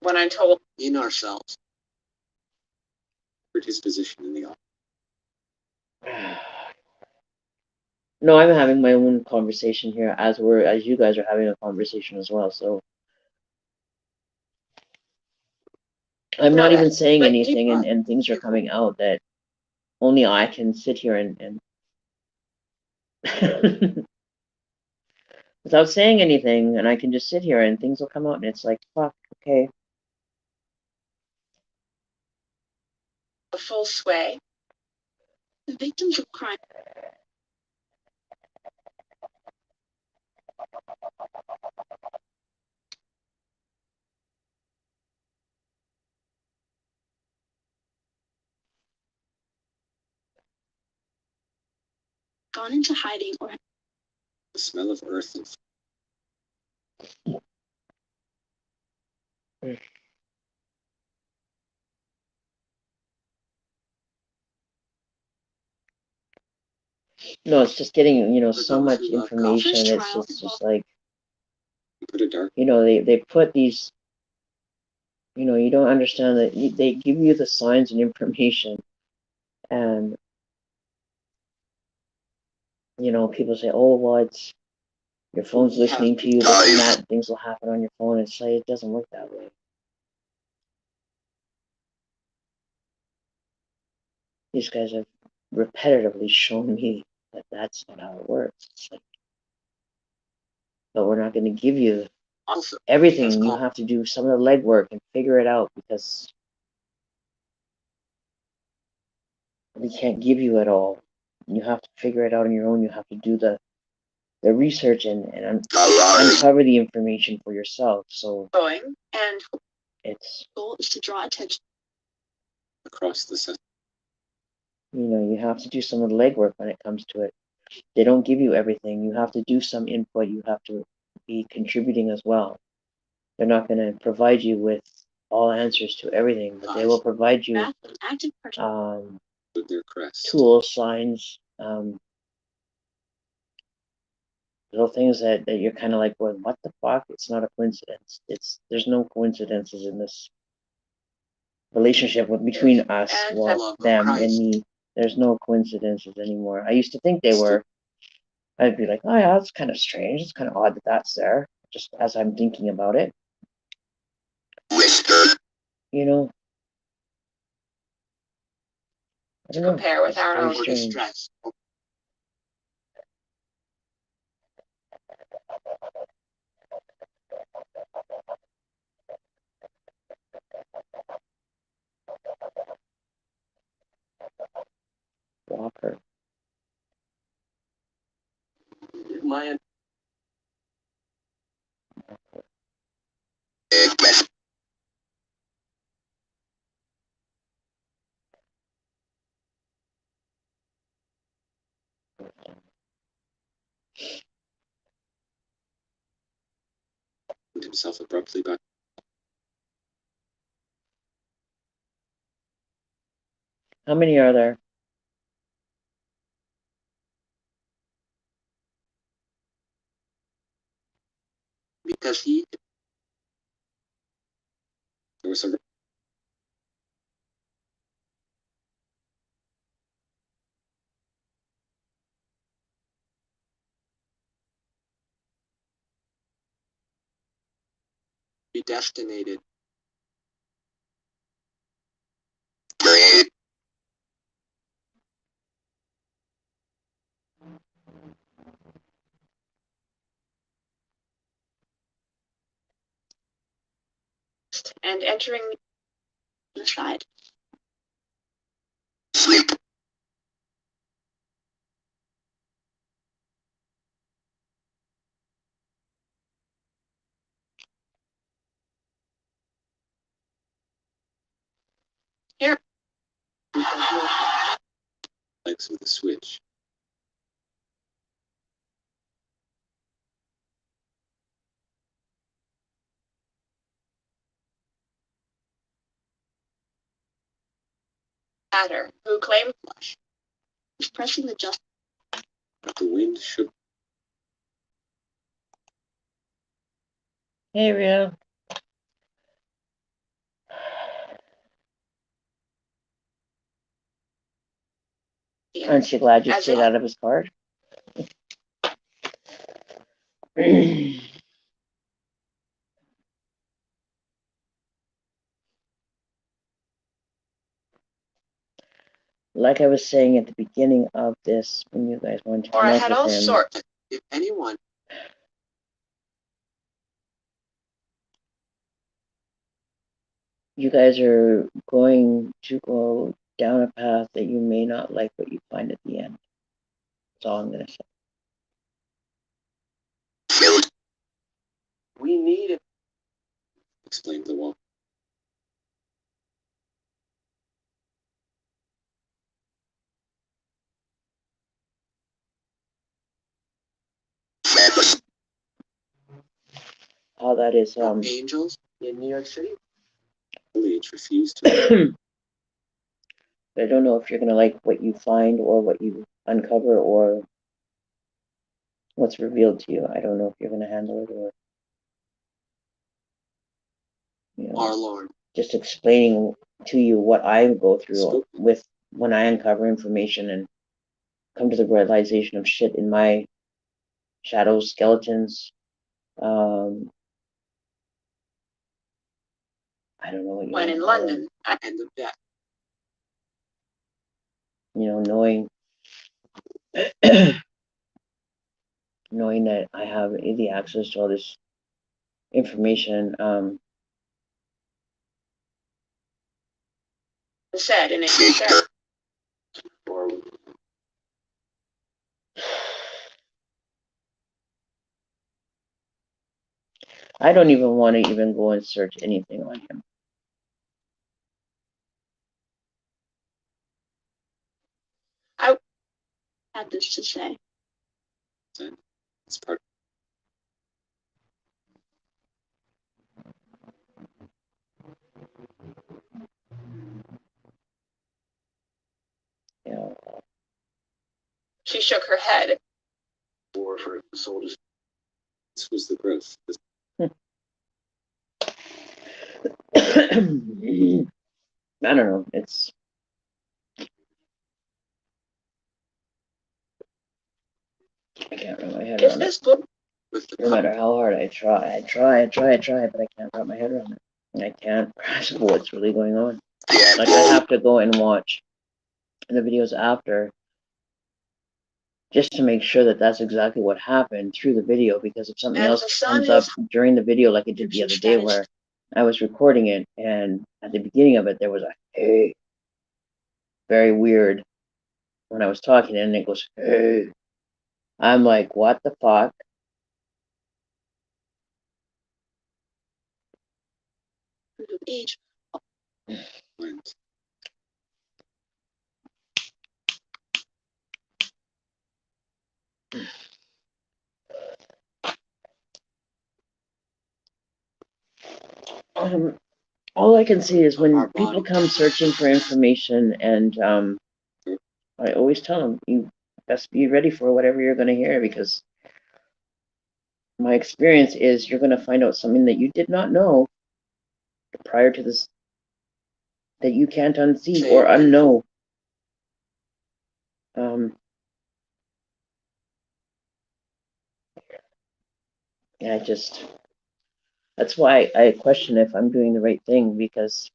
when I told in ourselves. his position in the office. No, I'm having my own conversation here as you guys are having a conversation as well. So I'm not even saying anything, and things are coming out that only I can sit here and without saying anything, and I can just sit here and things will come out, and it's like, fuck, okay. A full sway. The victims of crime. Gone into hiding or the smell of earth and No, it's just getting, so much information. It's just like, they put these, you don't understand that they give you the signs and information, and people say, oh, well, it's your phone's listening to you, this and that, and things will happen on your phone. It's like, it doesn't work that way. These guys have repetitively shown me that that's not how it works. It's like, but we're not going to give you everything. You have to do some of the legwork and figure it out, because we can't give you it all. You have to figure it out on your own. You have to do the research and uncover the information for yourself. So going, and it's goal is to draw attention across the system. You have to do some of the legwork when it comes to it. They don't give you everything. You have to do some input. You have to be contributing as well. They're not going to provide you with all answers to everything, but they will provide you with their crest. tools, signs, little things that you're kind of like, well, what the fuck? It's not a coincidence. There's no coincidences in this relationship between us, well, them and me. There's no coincidences anymore. I used to think they were. I'd be like, oh yeah, that's kind of strange. It's kind of odd that that's there. Just as I'm thinking about it, you know. I don't know. Compare with our own distress. Walker. My himself abruptly back. How many are there? Because there was a predestinated. And entering the side. Here. Legs with a switch. Matter, who claimed flush, was pressing the just. But the wind shook. Hey, Ria. Aren't you glad you stayed out of his card? Like I was saying at the beginning of this, when you guys wanted to Or I connect had with all him, sorts. If anyone, you guys are going to go down a path that you may not like what you find at the end. That's all I'm going to say. we need it. Explained the wall. All that is, Angels in New York City. Village refused to. I don't know if you're going to like what you find or what you uncover or what's revealed to you. I don't know if you're going to handle it or, you know, Our Lord. just explaining to you what I go through with when I uncover information and come to the realization of shit in my shadows, skeletons. I don't know what you When want in to call London, And the death. it. You know, knowing that I have the access to all this information. said in it. Or I don't even want to even go and search anything on him. I had this to say. it's part. You know, She shook her head. War for soldiers. This was the growth. I don't know. It's I can't wrap my head Is around it. this book No matter how hard I try, but I can't wrap my head around it. I can't grasp what's really going on. Like I have to go and watch the videos after just to make sure that that's exactly what happened through the video, because if something else comes up during the video, like it did the other day where I was recording it and at the beginning of it there was a hey, very weird when I was talking, and it goes hey. I'm like, what the fuck? age? All I can see is when people come searching for information, and I always tell them, you best be ready for whatever you're going to hear, because my experience is you're going to find out something that you did not know prior to this, that you can't unsee or unknow. Yeah, that's why I question if I'm doing the right thing, because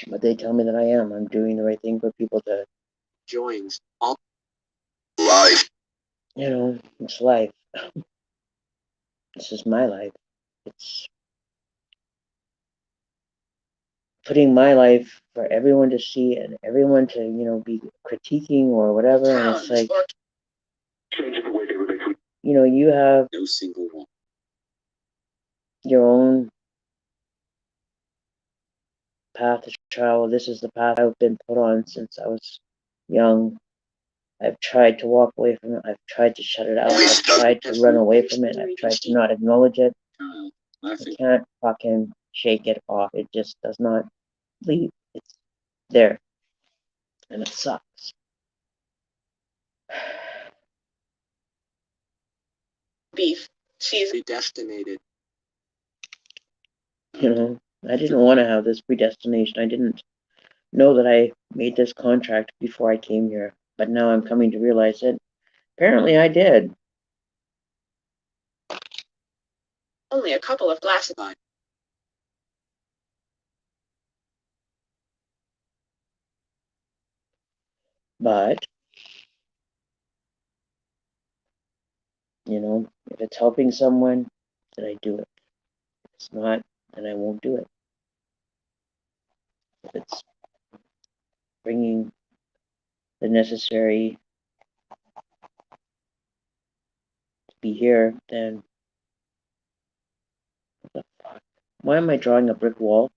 but they tell me that I am. I'm doing the right thing for people to Joins all life. You know, it's life. This is my life. It's putting my life for everyone to see and everyone to, be critiquing or whatever. And it's like, you have No single one. your own path to travel. This is the path I've been put on since I was young. I've tried to walk away from it. I've tried to shut it out. I've tried to run away from it. I've tried to not acknowledge it. I can't fucking shake it off. It just does not leave. It's there. And it sucks. Beef. She's predestinated. I didn't want to have this predestination. I didn't know that I made this contract before I came here. But now I'm coming to realize that apparently I did. only a couple of glasses. But, if it's helping someone, then I do it. If it's not, then I won't do it. If it's bringing the necessary to be here, then what the fuck? Why am I drawing a brick wall?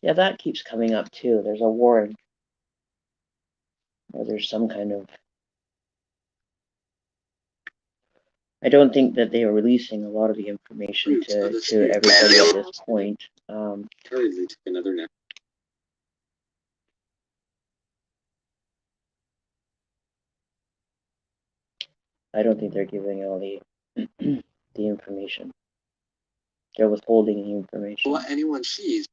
Yeah, that keeps coming up too. There's a warrant. Or there's some kind of... I don't think that they are releasing a lot of the information to everybody at this point. Hurriedly took another nap. I don't think they're giving all the the information. They're withholding the information. What anyone sees.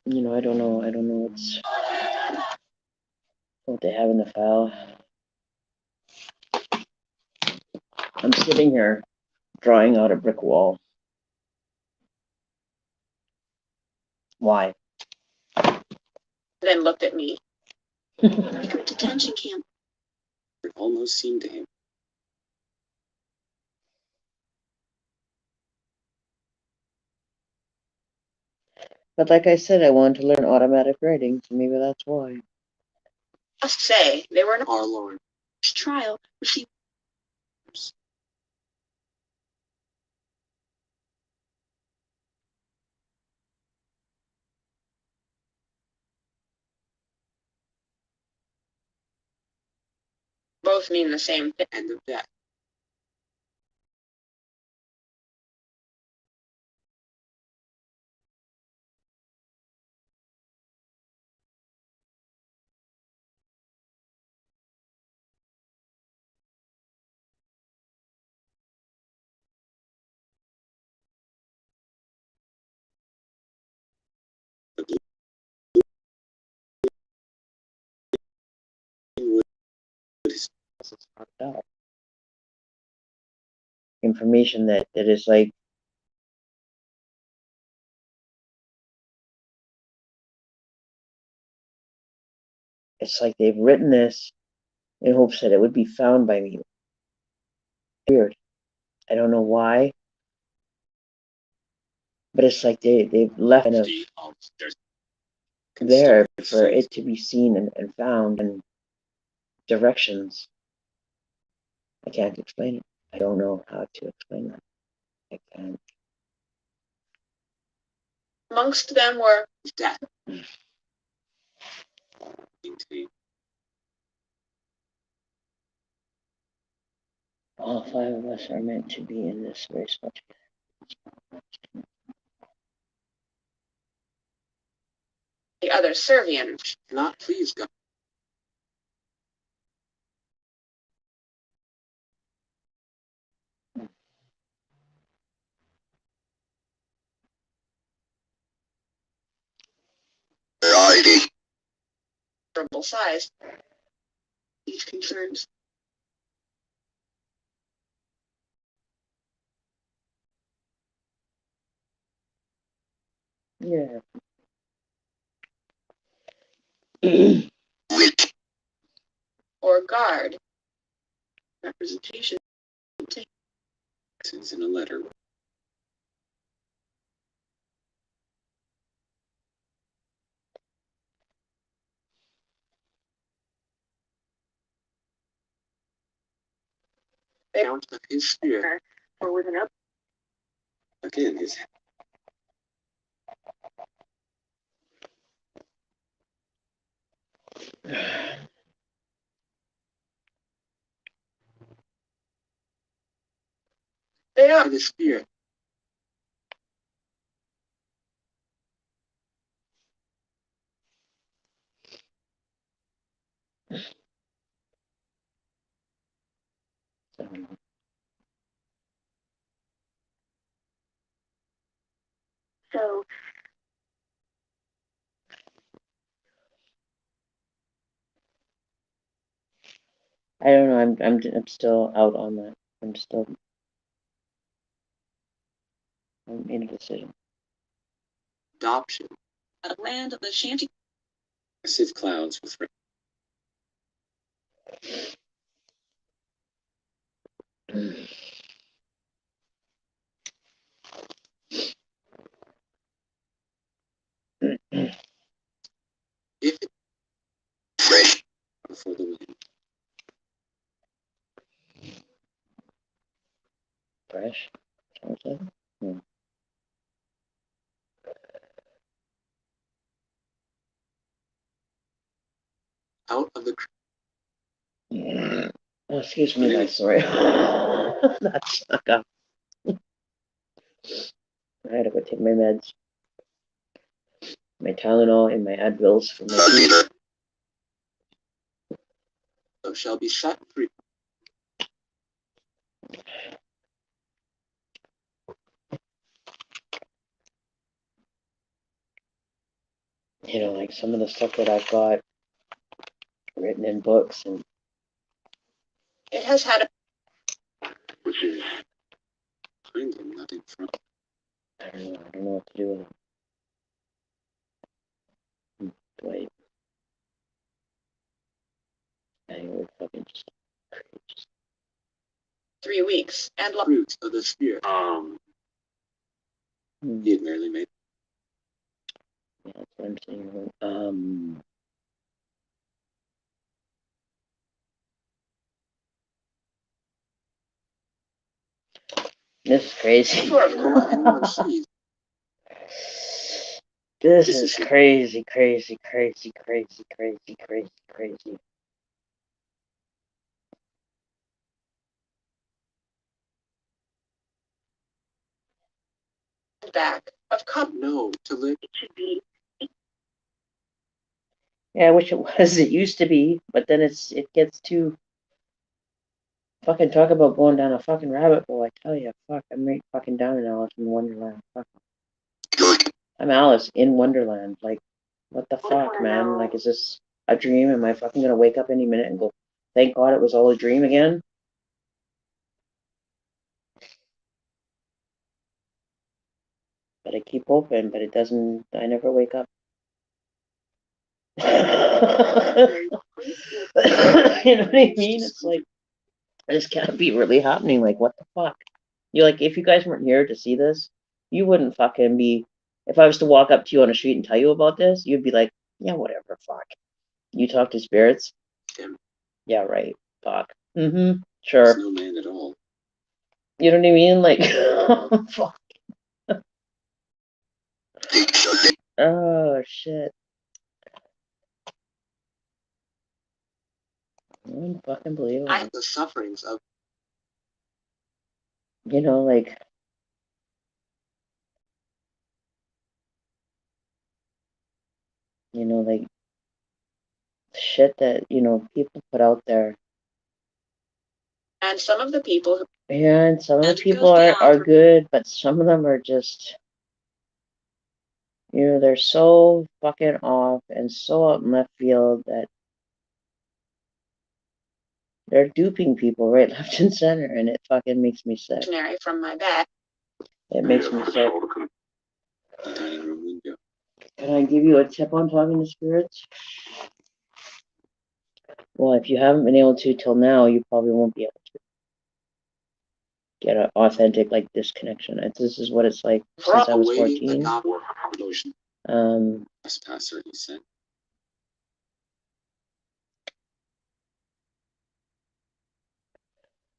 I don't know. I don't know what they have in the file. I'm sitting here drawing out a brick wall. Why? Then looked at me. Detention camp. It almost seemed to him. But like I said, I wanted to learn automatic writing, so maybe that's why. Must say they were Our Lord. trial. She both mean the same thing. End of death. Information that is like it's like they've written this in hopes that it would be found by me. Weird. I don't know why, but it's like they've left kind of there for it to be seen and found, and directions. I can't explain it. I don't know how to explain that. I can't. Amongst them were death. All five of us are meant to be in this very spot. The other Servian. Not please God. Variety. Size. Each concerns. Yeah. Or guard. Representation. In a letter. Count of his spirit. Or with an up. Again, his They are the spirit. so. I don't know. I'm still out on that. I'm in a decision. Adoption. A land of the shanty. Massive clouds with if it fresh before the wind. Fresh. What's that? Out of the Oh, excuse me, that's sorry. That snuck up. I had to go take my meds. My Tylenol and my Advils for my fever. So shall be set free. You know, like some of the stuff that I've got written in books, and It has had a. Which is kind of nothing from. I don't know what to do with them. Wait. I would fucking just 3 weeks and Fruit of the spirit. He had merely made. Yeah, that's what I'm saying. This is crazy. This is crazy, crazy, crazy, crazy, crazy, crazy, crazy. back of cup. No, to live it should be. Yeah, I wish it was. It used to be, but then it gets too fucking talk about going down a fucking rabbit hole. I tell you, fuck, I'm right fucking down in Alice in Wonderland. Fuck. I'm Alice in Wonderland. Like, what the fuck, man? Like, is this a dream? Am I fucking gonna wake up any minute and go, thank God it was all a dream again? But I keep hoping, but it doesn't. I never wake up. You know what I mean? It's like, this can't be really happening. Like, what the fuck? You're like, if you guys weren't here to see this, you wouldn't fucking be. If I was to walk up to you on the street and tell you about this, you'd be like, yeah, whatever, fuck. You talk to spirits? Him. Yeah, right. Fuck. Sure. He's no man at all. You know what I mean? Like, fuck. Oh, shit. Unfucking I the sufferings of. You know, like, shit that, people put out there. And some of the people. Yeah, and some of the And it people goes are beyond- good, but some of them are just, they're so fucking off and so out in left field that they're duping people right, left, and center, and it fucking makes me sick. From my bed. It makes me sick. The dining room window. Can I give you a tip on talking to spirits? Well, if you haven't been able to till now, you probably won't be able to get an authentic, like, disconnection. This is what it's like since I was 14. Trespasser, he said.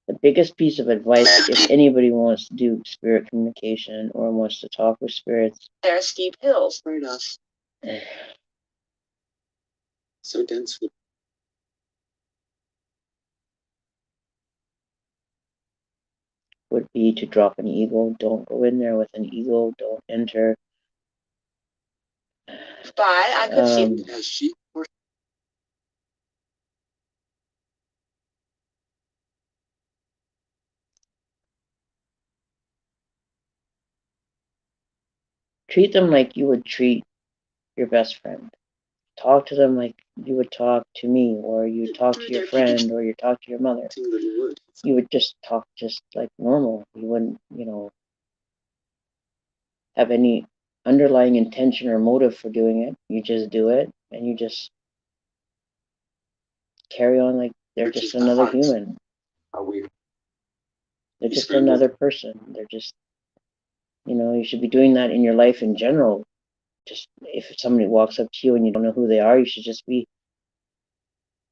The biggest piece of advice, if anybody wants to do spirit communication or wants to talk with spirits, there are steep hills. Right us. So dense with would be to drop an ego. Don't go in there with an ego. Don't enter. But I could see as she. Treat them like you would treat your best friend. Talk to them like you would talk to me, or you talk to your friend, or you talk to your mother. You would just talk just like normal. You wouldn't, have any underlying intention or motive for doing it. You just do it, and you just carry on like they're just another human. They're just another person. They're just, you should be doing that in your life in general. Just if somebody walks up to you and you don't know who they are, you should just be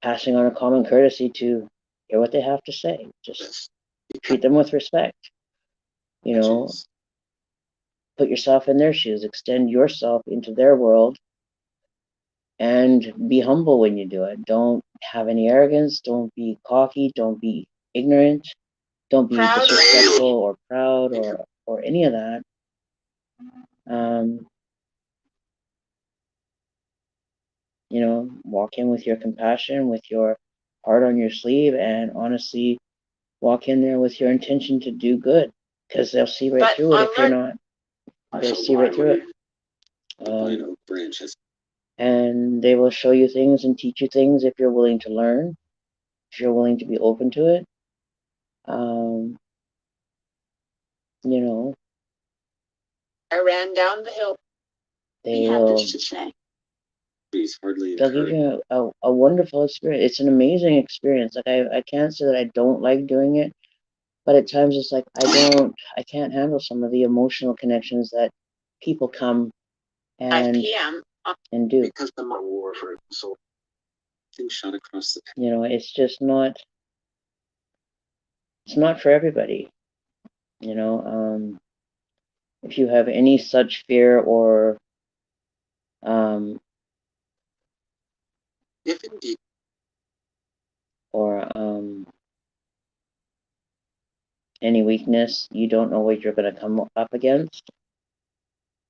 passing on a common courtesy to hear what they have to say. Just treat them with respect. Put yourself in their shoes, extend yourself into their world, and be humble when you do it. Don't have any arrogance. Don't be cocky. Don't be ignorant. Don't be disrespectful or proud or any of that. Walk in with your compassion, with your heart on your sleeve, and honestly walk in there with your intention to do good, because they'll see right through it if you're not. They'll see right through it. Branches. And they will show you things and teach you things if you're willing to learn, if you're willing to be open to it. I ran down the hill. They'll give you a wonderful experience. It's an amazing experience. Like, I can't say that I don't like doing it, but at times it's like I can't handle some of the emotional connections that people come and do. Because the war for so things shot across the. It's just not. It's not for everybody. If you have any such fear or if indeed or any weakness, you don't know what you're going to come up against.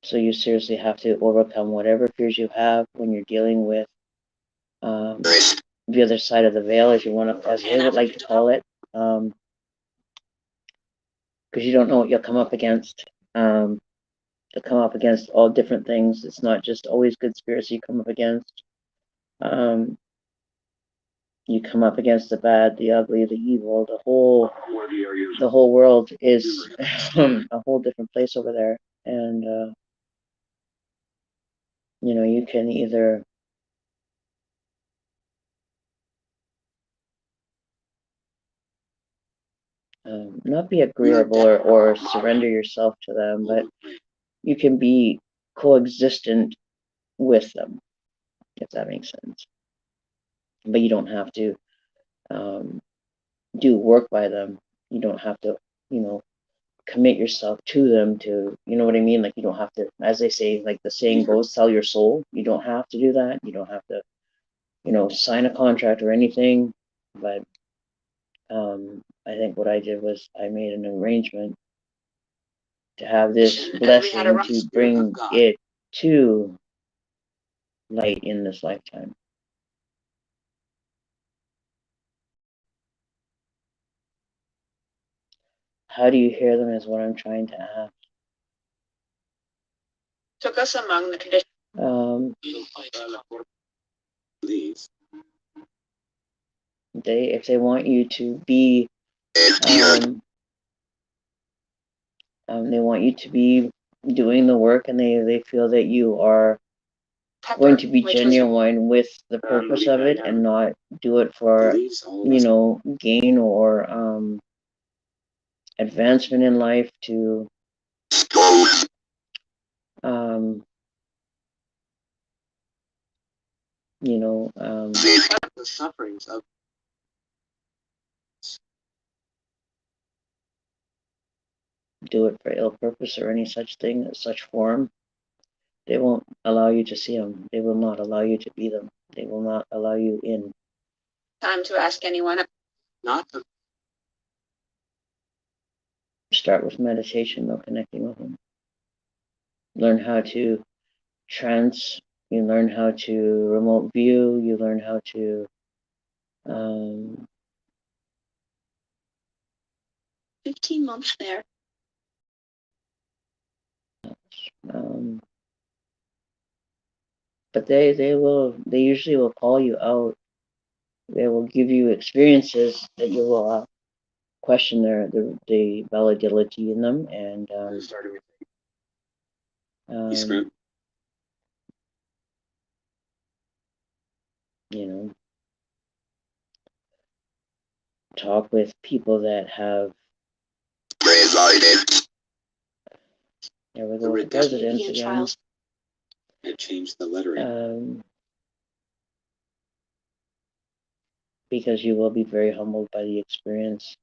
So you seriously have to overcome whatever fears you have when you're dealing with the other side of the veil, as you want to, as they would like to call it, because you don't know what you'll come up against. You'll come up against all different things. It's not just always good spirits you come up against. You come up against the bad, the ugly, the evil, the whole world is a whole different place over there. And you can either not be agreeable or surrender yourself to them, but you can be coexistent with them, if that makes sense. But you don't have to do work by them. You don't have to, commit yourself to them to, you know what I mean? Like, you don't have to, as they say, like the saying goes, sell your soul. You don't have to do that. You don't have to, sign a contract or anything. But I think what I did was I made an arrangement to have this blessing to bring it to light in this lifetime. How do you hear them is what I'm trying to ask. Took us among the traditions. If they want you to be, they want you to be doing the work, and they feel that you are going to be genuine with the purpose of it and not do it for, gain or advancement in life to the sufferings of do it for ill purpose or any such thing, such form. They won't allow you to see them. They will not allow you to be them. They will not allow you in. Time to ask anyone. not the Start with meditation, though, connecting with them. Learn how to you learn how to remote view, you learn how to 15 months there. But they usually will call you out. They will give you experiences that you will question the validity in them, and talk with people that have there we go with the presidents again. It changed the lettering. Because you will be very humbled by the experience.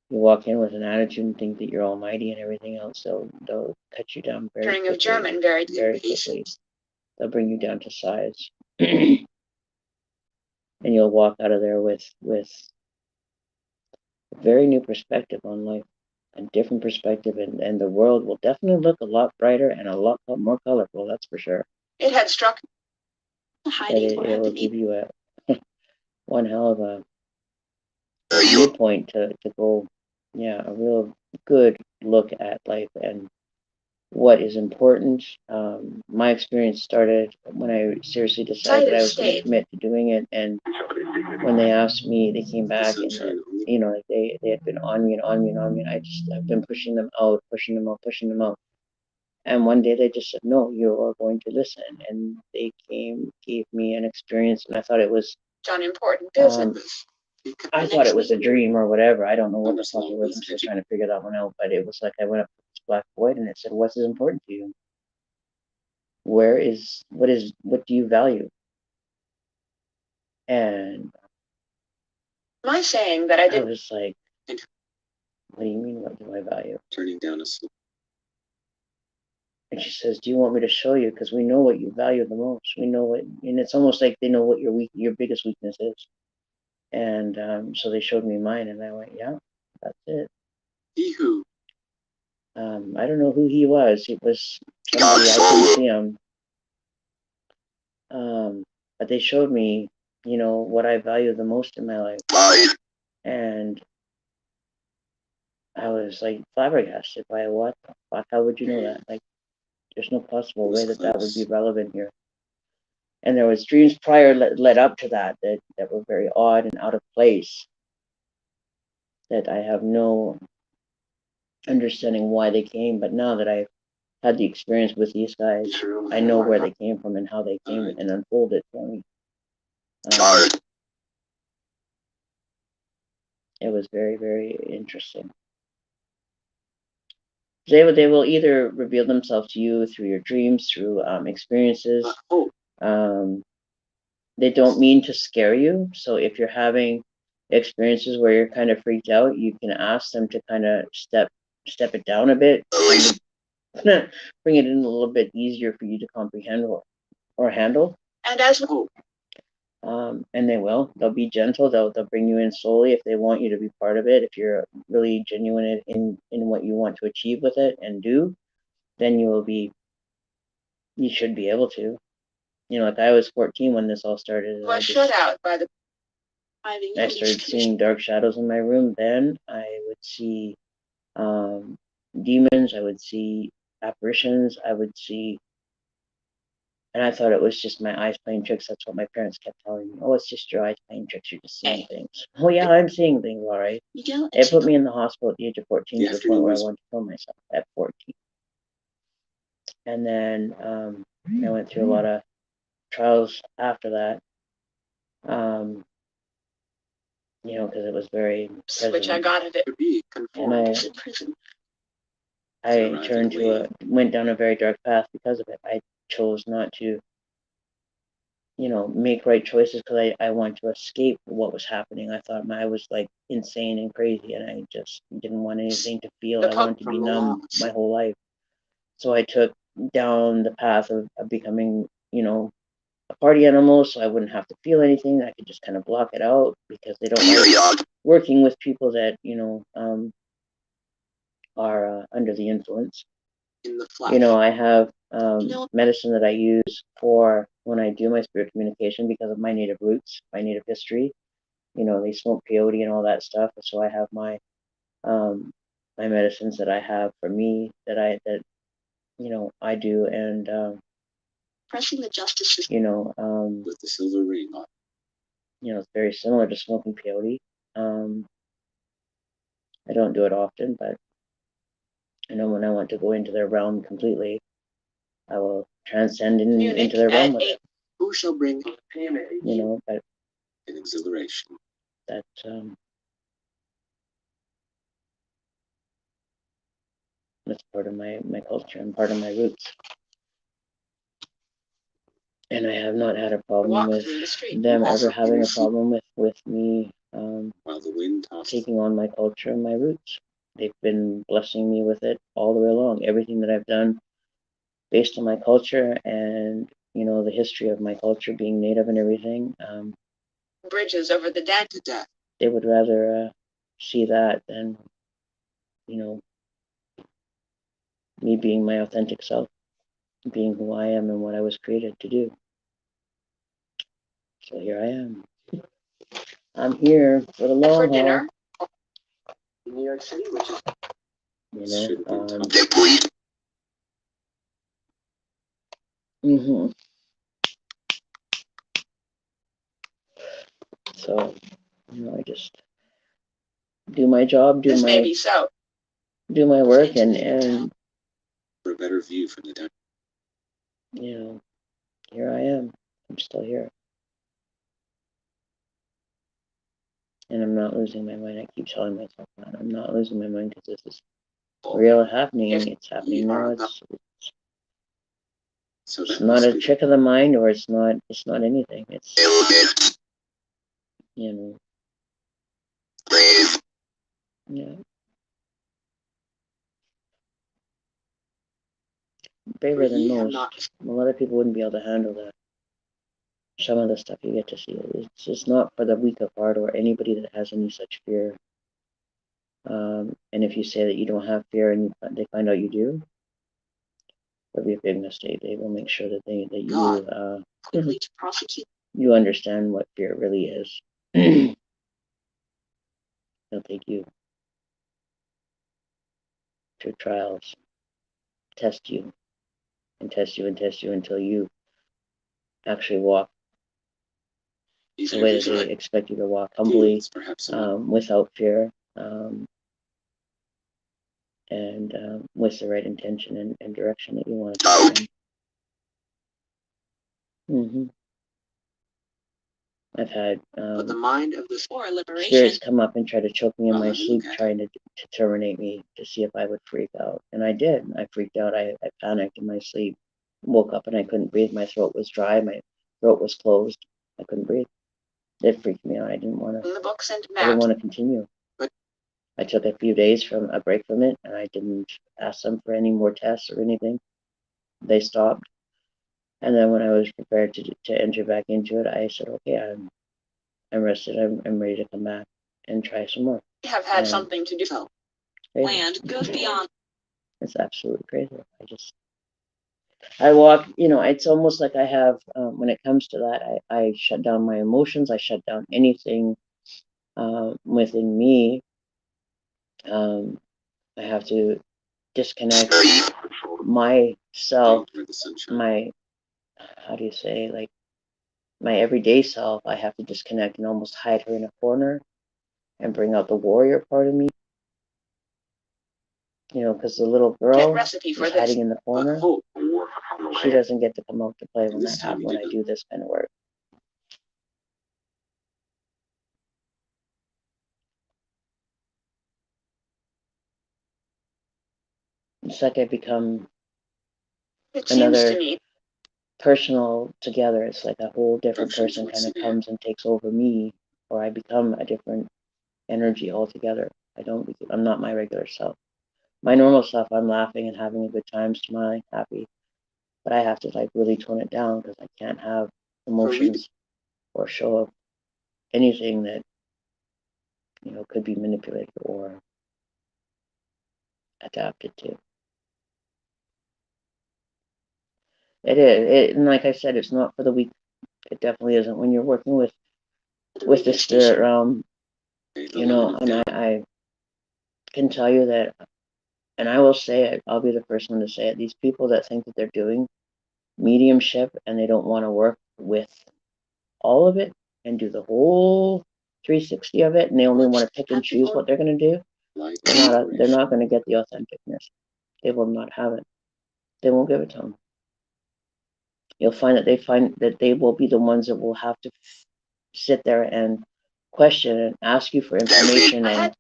You walk in with an attitude and think that you're almighty and everything else, they'll cut you down very quickly. German, very quickly. They'll bring you down to size. And you'll walk out of there with a very new perspective on life, a different perspective, and the world will definitely look a lot brighter and a lot more colorful, that's for sure. It had struck It will give you a one hell of a viewpoint to go, a real good look at life and what is important. My experience started when I seriously decided that I was going to commit to doing it, and when they asked me, they came back and they had been on me and on me and on me, and I've been pushing them out, and one day they just said, no, you are going to listen, and they gave me an experience, and I thought it was important. I thought it was a dream or whatever. I don't know what the fuck it was. I'm still trying to figure that one out. But it was like I went up to this black void and it said, "What's important to you? What do you value?" And my saying that I was like, "What do you mean? What do I value?" Turning down a slope. And she says, "Do you want me to show you? Because we know what you value the most. We know what, and it's almost like they know what your biggest weakness is." And so they showed me mine, and I went, "Yeah, that's it." He who I don't know who he was. It was somebody, I couldn't see them. But they showed me, you know, what I value the most in my life. And I was like flabbergasted by what the fuck, how would you know that? Like, there's no possible way that that would be relevant here. And there was dreams prior led up to that were very odd and out of place, that I have no understanding why they came. But now that I've had the experience with these guys, I know where they came from and how they came and unfolded for me. It was very, very interesting. They will either reveal themselves to you through your dreams, through experiences. They don't mean to scare you. So if you're having experiences where you're kind of freaked out, you can ask them to kind of step it down a bit, bring it in a little bit easier for you to comprehend or handle. And as and they will. They'll be gentle. They'll bring you in slowly if they want you to be part of it. If you're really genuine in what you want to achieve with it and do, then you should be able to. You know, like I was 14 when this all started. was shut out by the. I started seeing dark shadows in my room. Then I would see demons. I would see apparitions. I would see. And I thought it was just my eyes playing tricks. That's what my parents kept telling me. Oh, it's just your eyes playing tricks. You're just seeing things. Oh, yeah, I'm seeing things, all right. It put me in the hospital at the age of 14 to the point where I wanted to kill myself at 14. And then I went through a lot of trials after that. You know, because it was very present. Which I got it. And I went down a very dark path because of it. I chose not to, you know, make right choices because I wanted to escape what was happening. I thought I was like insane and crazy, and I just didn't want anything to feel. I wanted to be numb my whole life. So I took down the path of becoming, you know, a party animal, so I wouldn't have to feel anything. I could just kind of block it out because they don't like working with people that, you know, are under the influence. You know, I have medicine that I use for when I do my spirit communication because of my native roots, my native history. You know, they smoke peyote and all that stuff, so I have my my medicines that I have for me that you know I do, and pressing the justice system. You know, with the silver ring on. You know, it's very similar to smoking peyote. I don't do it often, but I know when I want to go into their realm completely, I will transcend into their realm with it. Who shall bring you know, but an exhilaration? That's part of my culture and part of my roots. And I have not had a problem with them ever having a problem with me while the wind taking on my culture and my roots. They've been blessing me with it all the way along. Everything that I've done based on my culture and, you know, the history of my culture being native and everything. Bridges over the dead to death. They would rather see that than, you know, me being my authentic self, being who I am and what I was created to do. So here I am. I'm here for the long haul. Dinner. In New York City, which is So, you know, I just do my job, do my work, and for a better view from the down. You know, here I am. I'm still here. And I'm not losing my mind. I keep telling myself that. I'm not losing my mind because this is real happening. It's happening now. It's not a trick of the mind, or it's not anything. It's, you know, yeah. Braver than most. A lot of people wouldn't be able to handle that. Some of the stuff you get to see. It's just not for the weak of heart or anybody that has any such fear. And if you say that you don't have fear and they find out you do, It'll be a big mistake. They will make sure that God, quickly to prosecute. you understand what fear really is. They'll take you to trials, test you, and test you and test you until you actually walk the way that they expect you to walk, humbly, without fear, and with the right intention and direction that you want to take them. I've had But the mind of the liberation. spirits come up and try to choke me in my sleep, trying to terminate me to see if I would freak out. And I did. I freaked out. I panicked in my sleep. Woke up and I couldn't breathe. My throat was dry. My throat was closed. I couldn't breathe. It freaked me out. I didn't want to continue. But I took a few days from a break from it, and I didn't ask them for any more tests or anything. They stopped. And then when I was prepared to enter back into it, I said, okay, I'm rested. I'm ready to come back and try some more. Have had something to do. Land goes beyond. It's absolutely crazy. I walk, it's almost like I have, when it comes to that, I shut down my emotions. I shut down anything within me. I have to disconnect myself, how do you say, like my everyday self. I have to disconnect and almost hide her in a corner and bring out the warrior part of me. Because the little girl is hiding in the corner. She doesn't get to come out to play when I do this kind of work. It's like I become another personal together. It's like a whole different person kind of comes and takes over me, or I become a different energy altogether. I'm not my regular self. My normal self, I'm laughing and having a good time, smiling, happy. But I have to really tone it down because I can't have emotions or show up anything that could be manipulated or adapted to. It is, and like I said, it's not for the weak. It definitely isn't when you're working with the spirit realm. And I can tell you that, and I will say it. I'll be the first one to say it. These people that think that they're doing mediumship and they don't want to work with all of it and do the whole 360 of it, and they only want to pick and choose what they're going to do. They're not going to get the authenticness. They will not have it. They won't give it to them. You'll find that they will be the ones that will have to sit there and question and ask you for information, and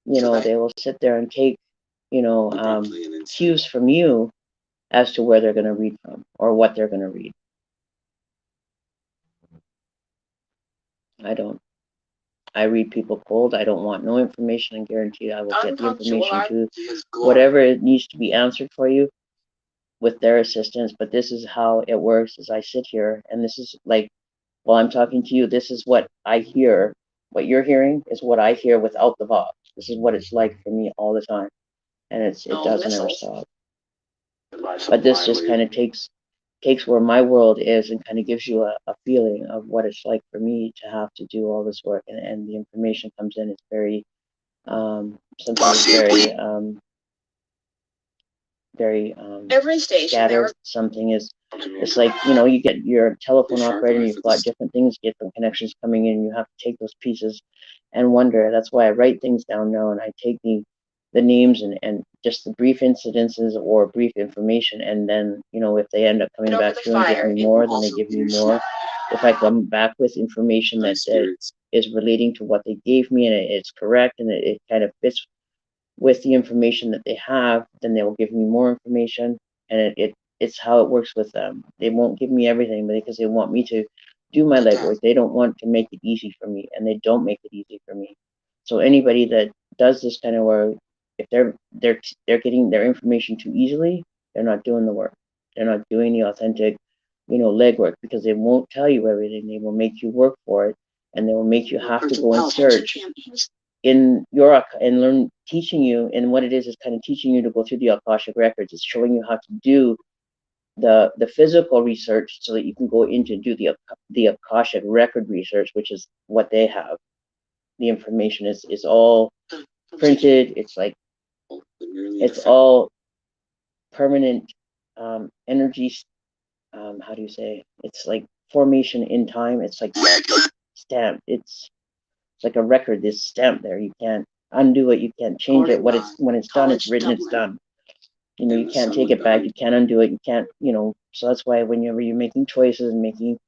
they will sit there and take cues from you as to where they're going to read from or what they're going to read. I don't. I read people cold. I don't want no information, and guarantee I will get the information to whatever it needs to be answered for you with their assistance. But this is how it works: as I sit here, and this is like, while I'm talking to you, this is what I hear. What you're hearing is what I hear without the box. This is what it's like for me all the time, and it doesn't ever stop. But this just kind of takes where my world is and kind of gives you a feeling of what it's like for me to have to do all this work, and the information comes in. It's very sometimes very every station scattered. Something is, it's like, you get your telephone operator and you've got different things, different connections coming in, and you have to take those pieces and wonder. That's why I write things down now, and I take the names and just the brief incidences or brief information, and then if they end up coming back through and give me more, then they give me more. If I come back with information that is relating to what they gave me and it's correct and it kind of fits with the information that they have, then they will give me more information, and it's how it works with them. They won't give me everything because they want me to do my legwork. They don't want to make it easy for me, and they don't make it easy for me. So anybody that does this kind of work, if they're getting their information too easily, they're not doing the work. They're not doing the authentic, legwork, because they won't tell you everything. They will make you work for it, and they will make you have to go and search in your and learn, teaching you, and what it is kind of teaching you to go through the Akashic records. It's showing you how to do the physical research so that you can go in to do the Akashic record research, which is what they have. The information is all printed. It's like it's all permanent energy. How do you say? It's like formation in time. It's like stamped. It's like a record. This stamp there. You can't undo it. You can't change it. When it's done, it's written. It's done. You know, you can't take it back. You can't undo it. You can't. You know. So that's why whenever you're making choices and making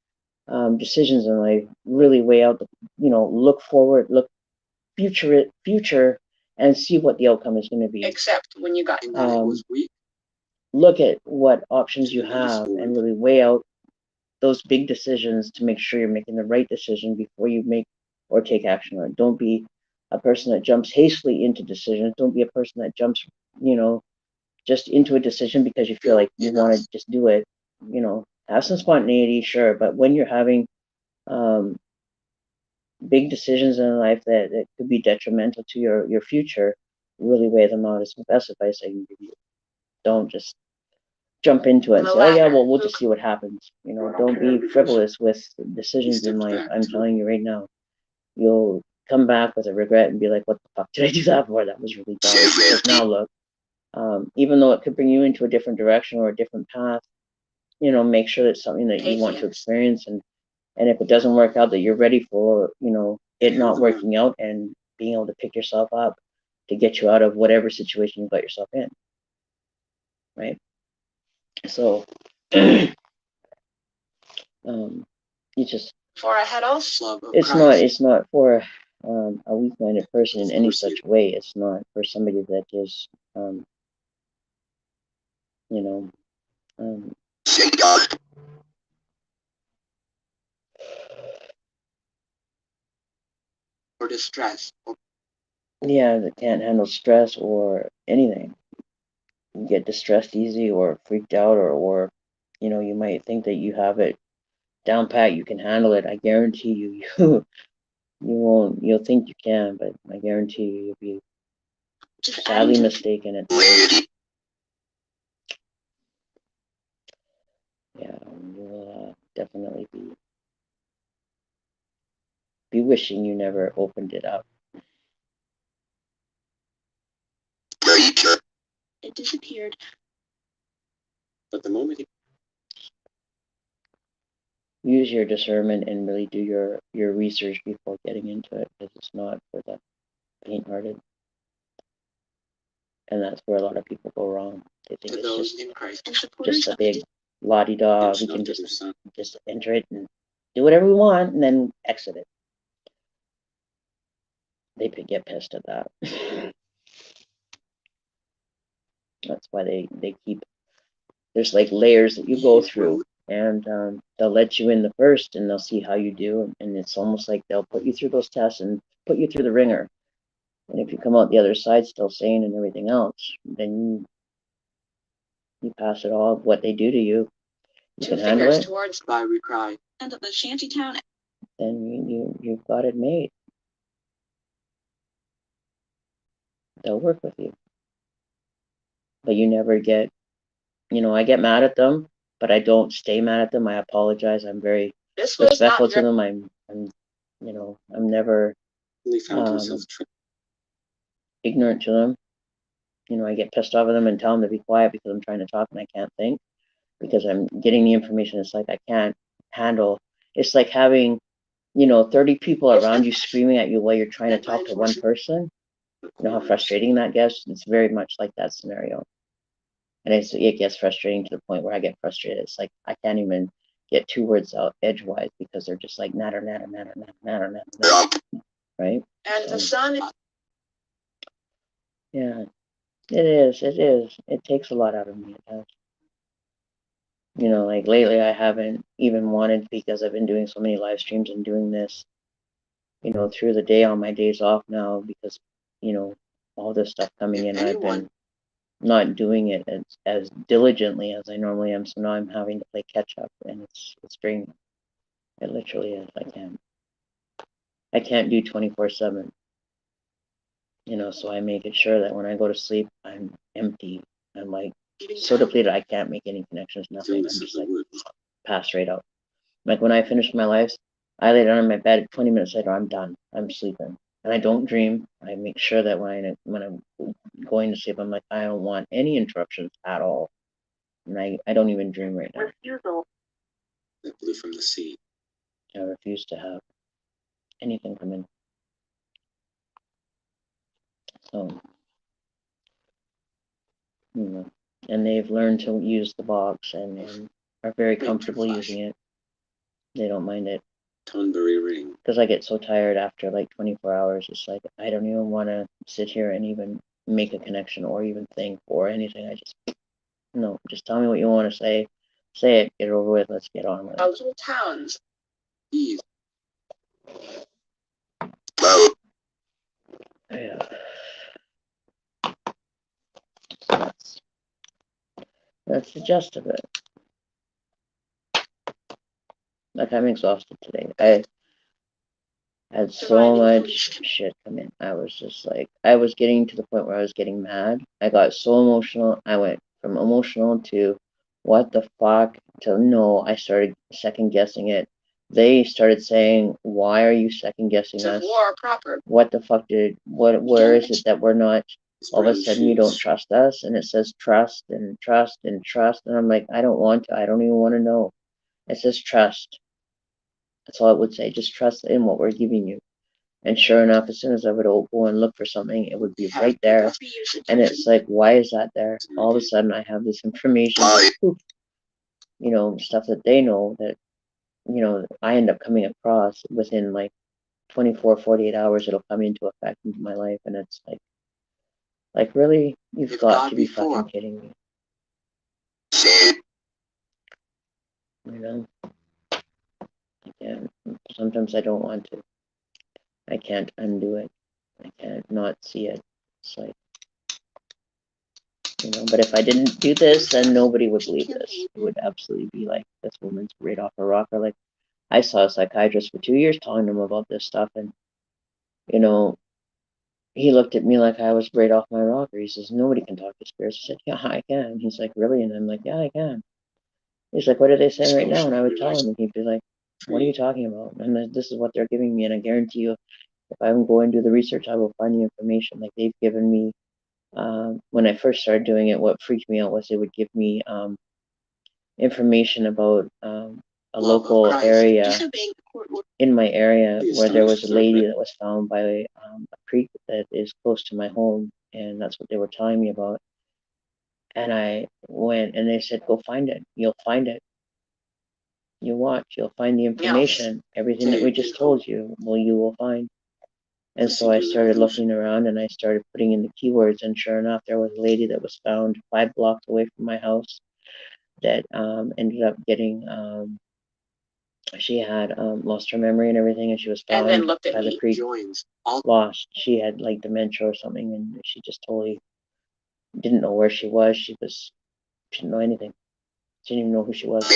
decisions in life, really weigh out the. You know, look forward, look future, and see what the outcome is going to be. Except when you got Look at what options you have and really weigh out those big decisions to make sure you're making the right decision before you make or take action on it. Don't be a person that jumps hastily into decisions. Don't be a person that jumps, you know, just into a decision because you feel like you want to just do it. You know, have some spontaneity, sure, but when you're having big decisions in life that could be detrimental to your future, really weigh them out. Is the best advice I can give you. Don't just jump into it and say, oh yeah, well, we'll just see what happens. You know, don't be frivolous with decisions in life. I'm telling you right now, you'll come back with a regret and be like, what the fuck did I do that for? That was really dumb. Because now look, even though it could bring you into a different direction or a different path, you know, make sure it's something that you want to experience, and if it doesn't work out, that you're ready for, you know, it not working out and being able to pick yourself up to get you out of whatever situation you got yourself in, right? So you just before I head off. it's not for a weak-minded person in any such way. It's not for somebody that is you know or distress. yeah, that can't handle stress or anything. You get distressed easy or freaked out, or you know, you might think that you have it down pat, you can handle it. I guarantee you, you won't. You'll think you can, but I guarantee you, you'll be sadly mistaken at times. Yeah, you'll definitely be wishing you never opened it up. It disappeared. But the moment Use your discernment and really do your research before getting into it, because it's not for the faint-hearted. And that's where a lot of people go wrong. They think it's just a big la-di-da. We can just enter it and do whatever we want and then exit it. They could get pissed at that. That's why they keep, there's like layers that you go through, and they'll let you in the first and they'll see how you do, and it's almost like they'll put you through those tests and put you through the ringer. And if you come out the other side still sane and everything else, then you pass it all. What they do to you, you can handle it. Towards by we cry. And the shanty town. Then you've got it made. They'll work with you, but you never get. You know, I get mad at them, but I don't stay mad at them. I apologize. I'm very respectful to them. I'm you know, I'm never ignorant to them. You know, I get pissed off at them and tell them to be quiet because I'm trying to talk and I can't think because I'm getting the information. It's like I can't handle. It's like having, you know, 30 people around you screaming at you while you're trying to talk to one person. You know how frustrating that gets? It's very much like that scenario. And it gets frustrating to the point where I get frustrated. It's like I can't even get two words out edgewise because they're just like natter, natter, natter, natter, natter, natter, natter, right? And the sun. Yeah, it is. It is. It takes a lot out of me. It does. You know, like lately I haven't even wanted, because I've been doing so many live streams and doing this, you know, through the day on my days off now because, you know, all this stuff coming in. I've been not doing it as diligently as I normally am. So now I'm having to play catch up, and it's draining. It literally is. I can't do 24/7. You know, so I make it sure that when I go to sleep, I'm empty. I'm like so depleted I can't make any connections, nothing. I'm just like pass right out. Like when I finish my lives, I lay down in my bed. 20 minutes later, I'm done. I'm sleeping, and I don't dream. I make sure that when I'm going to sleep, I'm like, I don't want any interruptions at all, and I don't even dream right now. Refusal. That blew from the sea. I refuse to have anything come in. So, you know, and they've learned to use the box and are very comfortable using it. They don't mind it. Tonbury ring. Because I get so tired after like 24 hours. It's like I don't even want to sit here and even make a connection or even think or anything. I just no, just tell me what you want to say. Say it, get it over with. Let's get on with it. Our little towns. Eve. Yeah. That's the gist of it. Like I'm exhausted today. I had so much shit come in. I was just like, I was getting to the point where I was getting mad. I got so emotional. I went from emotional to what the fuck to no. I started second guessing it. They started saying, why are you second guessing us? War proper. What the fuck where is it that we're not, all of a sudden you don't trust us? And it says trust and trust and trust. And I'm like, I don't want to. I don't even want to know. It says trust. That's all it would say. Just trust in what we're giving you. And sure enough, as soon as I would go and look for something, it would be right there. And it's like, why is that there? All of a sudden, I have this information, you know, stuff that they know that, you know, I end up coming across within like 24, 48 hours, it'll come into effect into my life. And it's like really, you've got to be fucking kidding me. You know? Yeah. Sometimes I don't want to. I can't undo it. I can't not see it. It's like, you know, but if I didn't do this, then nobody would believe this. It would absolutely be like, this woman's right off her rocker. Like, I saw a psychiatrist for 2 years telling him about this stuff, and, you know, he looked at me like I was right off my rocker. He says, nobody can talk to spirits. I said, yeah, I can. He's like, really? And I'm like, yeah, I can. He's like, what are they saying right now? And I would tell him, and he'd be like, what are you talking about? And this is what they're giving me, and I guarantee you, if I go and do the research, I will find the information. Like, they've given me, when I first started doing it, what freaked me out was they would give me information about a local area in my area where there was a lady that was found by a creek that is close to my home, and that's what they were telling me about. And I went, and they said, go find it. You'll find it. You watch. You'll find the information. Everything that we just told you, well, you will find. And so I started looking around and I started putting in the keywords, and sure enough, there was a lady that was found 5 blocks away from my house that ended up getting, she had lost her memory and everything, and she was found by the creek, lost. She had like dementia or something, and she just totally didn't know where she was. She didn't know anything. She didn't even know who she was.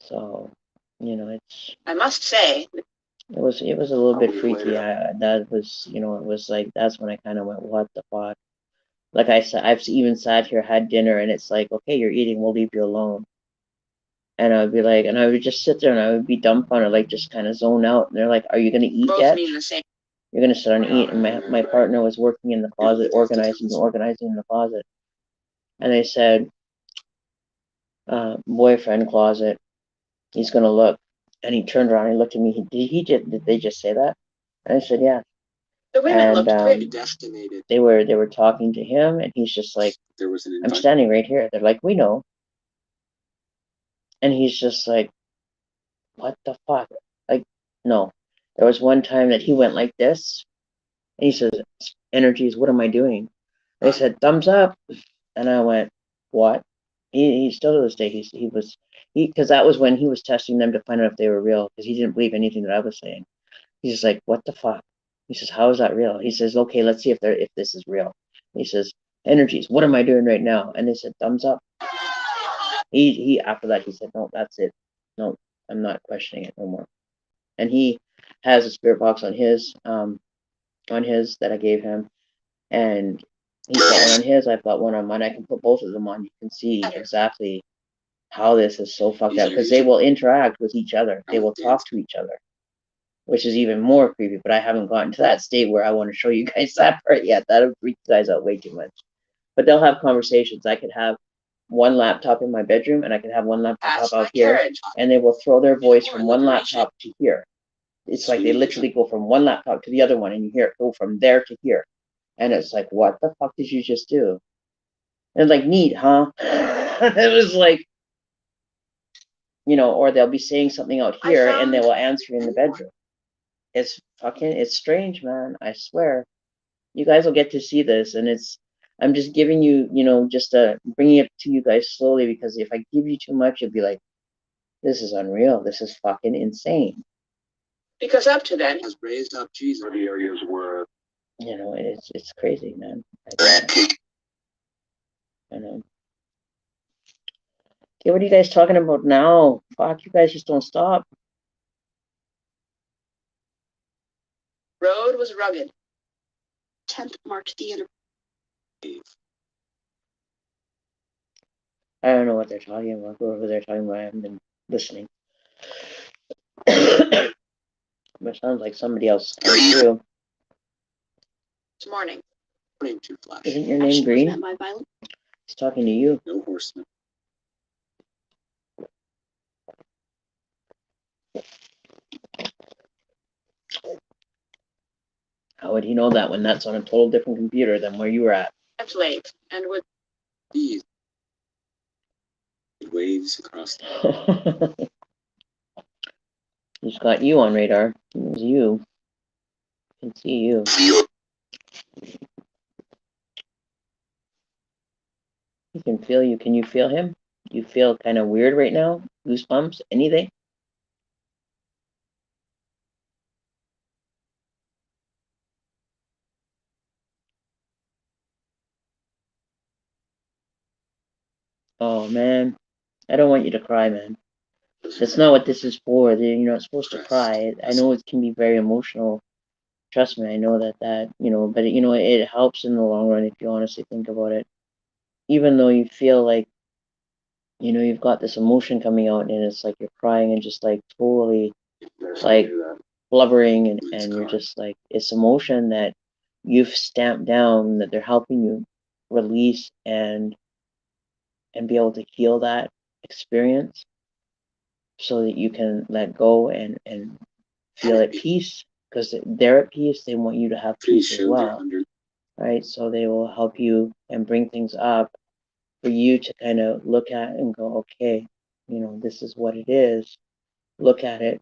So, you know, I must say, it was a little bit freaky. That was, you know, it was like, that's when I kind of went, what the fuck? Like I said, I've even sat here, had dinner, and it's like, okay, you're eating, we'll leave you alone. And I would be like, and I would just sit there and I would be dumbfounded, like just kind of zone out. And they're like, are you going to eat yet? You're going to sit down and eat. And my partner was working in the closet, organizing in the closet. And they said, boyfriend closet, he's going to look. And he turned around and he looked at me. Did they just say that? And I said, yeah. the women looked pretty. They were talking to him, and he's just like, I'm standing right here. They're like, we know. And he's just like, what the fuck? Like, no. There was one time that he went like this, and he says, energies, what am I doing? They said, thumbs up. And I went, what? He still to this day, because that was when he was testing them to find out if they were real, because he didn't believe anything that I was saying. He's just like, what the fuck? He says, how is that real? He says, okay, let's see if this is real. He says, energies, what am I doing right now? And they said, thumbs up. He after that he said, no, that's it. No, I'm not questioning it no more. And he has a spirit box on his that I gave him, And he's got one on his, I've got one on mine. I can put both of them on. You can see exactly how this is so fucked up, because they will interact with each other. They will talk to each other, which is even more creepy. But I haven't gotten to that state where I want to show you guys that part yet. That'll freak you guys out way too much. But they'll have conversations. I could have one laptop in my bedroom, and I could have one laptop out here, and they will throw their voice from one laptop to here. It's like they literally go from one laptop to the other one, and you hear it go from there to here. And it's like, what the fuck did you just do? And like, neat, huh? It was like, or they'll be saying something out here, and they will answer in the bedroom. It's strange, man. I swear. You guys will get to see this, and I'm just giving you, just bringing it to you guys slowly, because if I give you too much, you'll be like, this is unreal. This is fucking insane. Because up to then, has raised up Jesus. The areas where it's crazy, man. I know. Okay, what are you guys talking about now? Fuck, you guys just don't stop. Road was rugged. 10th marked the anniversary. I don't know what they're talking about. Whoever they're talking about, I haven't been listening. But it sounds like somebody else coming through. This morning. Morning to Flash. Isn't your name Green? He's talking to you. No horseman. How would he know that when that's on a total different computer than where you were at? It's late, and with these waves across the He's got you on radar. It's you. I can see you. He can feel you. Can you feel him? Do you feel kind of weird right now? Goosebumps? Anything? Oh, man. I don't want you to cry, man. That's not what this is for. You're not supposed to cry. I know it can be very emotional. Trust me, I know that, but it helps in the long run if you honestly think about it. Even though you feel like, you've got this emotion coming out, and it's like you're crying and just like totally like blubbering, and you're just like, it's emotion that you've stamped down, that they're helping you release and be able to heal that experience, so that you can let go and feel at peace, because they're at peace. They want you to have peace as well, right? So they will help you and bring things up for you to kind of look at and go, okay, this is what it is. Look at it,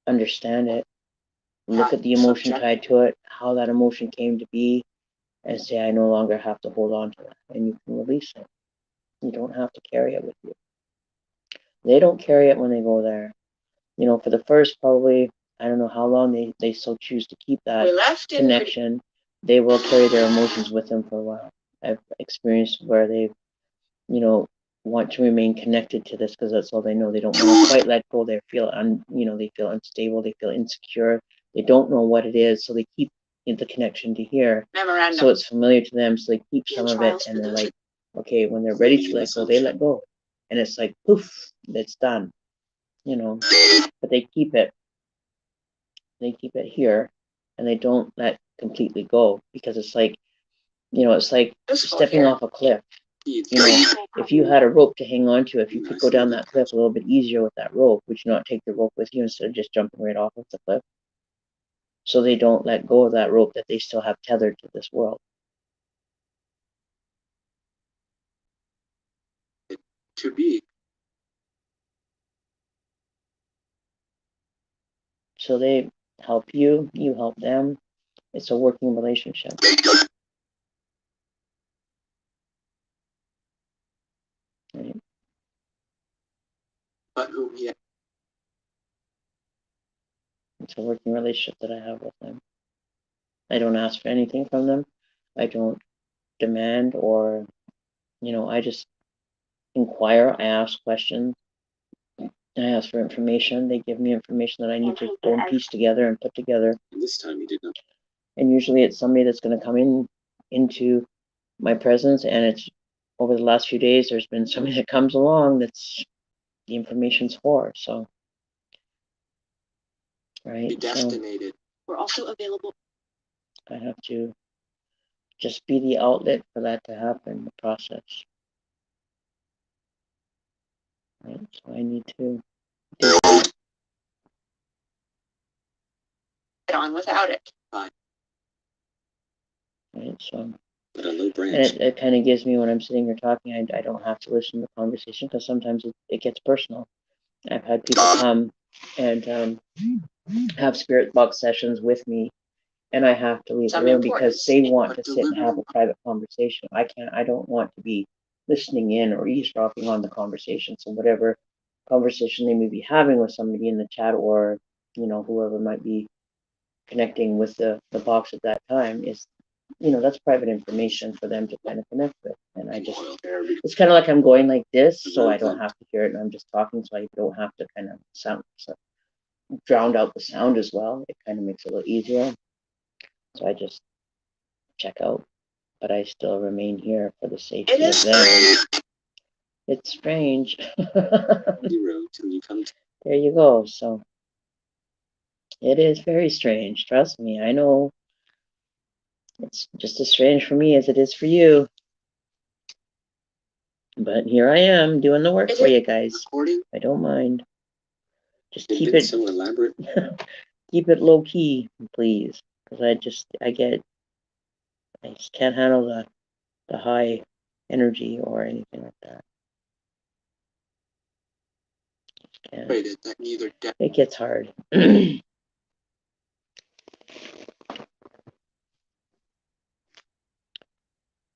understand it, look at the emotion tied to it, how that emotion came to be, and say, I no longer have to hold on to that, and you can release it. You don't have to carry it with you. They don't carry it when they go there. For the first, probably, I don't know how long they so choose to keep that connection. They will carry their emotions with them for a while. I've experienced where they, want to remain connected to this because that's all they know. They don't want to quite let go. They feel they feel unstable. They feel insecure. They don't know what it is, so they keep the connection to here. Memorandum. So it's familiar to them, so they keep some of it, and they're like, okay, when they're ready to let go, they let go, and it's like poof, it's done. But they keep it. They keep it here, and they don't let completely go, because it's like, it's like stepping off a cliff. If you had a rope to hang on to, if you could go down that cliff a little bit easier with that rope, would you not take the rope with you instead of just jumping right off of the cliff? So they don't let go of that rope that they still have tethered to this world. To be. So they help you, you help them. It's a working relationship. Right? But who he It's a working relationship that I have with them. I don't ask for anything from them. I don't demand, or, I just inquire. I ask questions. I ask for information. They give me information that I need to go and piece together and put together. And this time he did not. and usually it's somebody that's going to come into my presence, and it's over the last few days there's been somebody that comes along that's the information's for. So right, Predestinated. We're also available. I have to just be the outlet for that to happen, the process. Right, so I need to do that. Get on without it. Right, so But a low branch. and it kind of gives me, when I'm sitting here talking, I don't have to listen to the conversation, because sometimes it gets personal. I've had people come and have spirit box sessions with me, and I have to leave the room because they want to sit and have a private conversation. I don't want to be listening in or eavesdropping on the conversation. So whatever conversation they may be having with somebody in the chat, or whoever might be connecting with the box at that time, is that's private information for them to kind of connect with. And it's kind of like I'm going like this, so I don't have to hear it, and I'm just talking, so I don't have to kind of drown out the sound as well. It kind of makes it a little easier. So I just check out, but I still remain here for the safety of them. It's strange. There you go. So it is very strange. Trust me. I know it's just as strange for me as it is for you. But here I am doing the work for you guys. I don't mind. Just keep it so elaborate. Keep it low key, please, because I just can't handle the high energy or anything like that. It gets hard.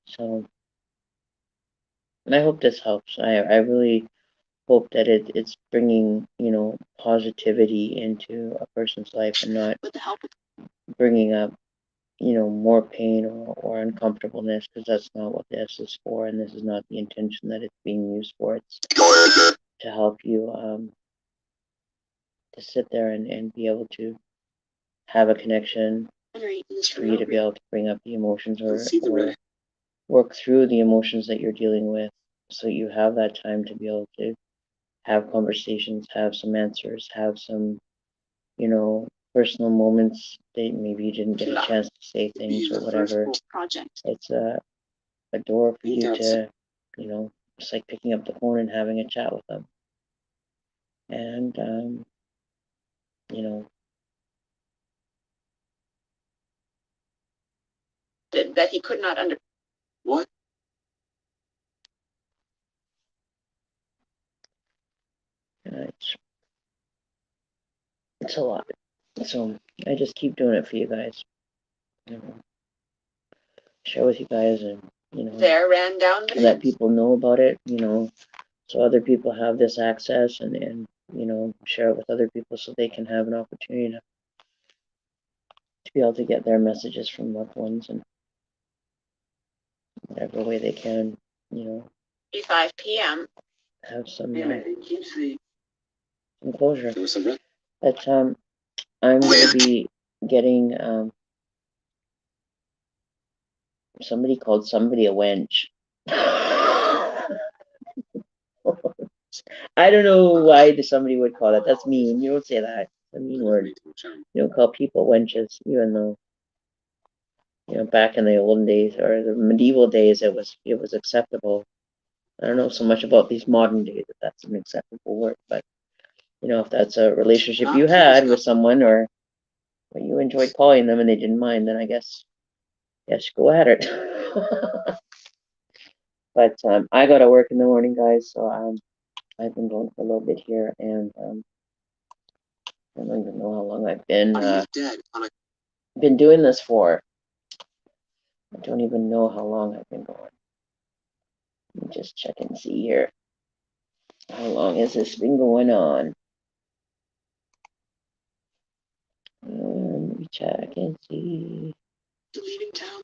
So I hope this helps. I really hope that it's bringing positivity into a person's life, and not bringing up more pain or uncomfortableness, because that's not what this is for, and this is not the intention that it's being used for. It's to help you to sit there and be able to have a connection, for you to be able to bring up the emotions, or work through the emotions that you're dealing with, so you have that time to be able to have conversations, have some answers, have some personal moments that maybe you didn't get a chance to say things or whatever. It's a door for you to, it's like picking up the phone and having a chat with them. And, that he could not under. What? it's a lot. So I just keep doing it for you guys. Share with you guys, and There ran down let people know about it, so other people have this access, and share it with other people, so they can have an opportunity to be able to get their messages from loved ones in whatever way they can, 5 p.m. have some closure. But I'm going to be getting somebody called somebody a wench. I don't know why somebody would call that. That's mean. You don't say that. It's a mean word. You don't call people wenches, even though back in the olden days or the medieval days, it was acceptable. I don't know so much about these modern days if that's an acceptable word, but if that's a relationship you had with someone, or what you enjoyed calling them and they didn't mind, then I guess go at it. But I gotta work in the morning, guys, so I've been going for a little bit here, and I don't even know how long I've been doing this for. I don't even know how long I've been going. Let me just check and see here. How long has this been going on? Let me check and see. Leaving town.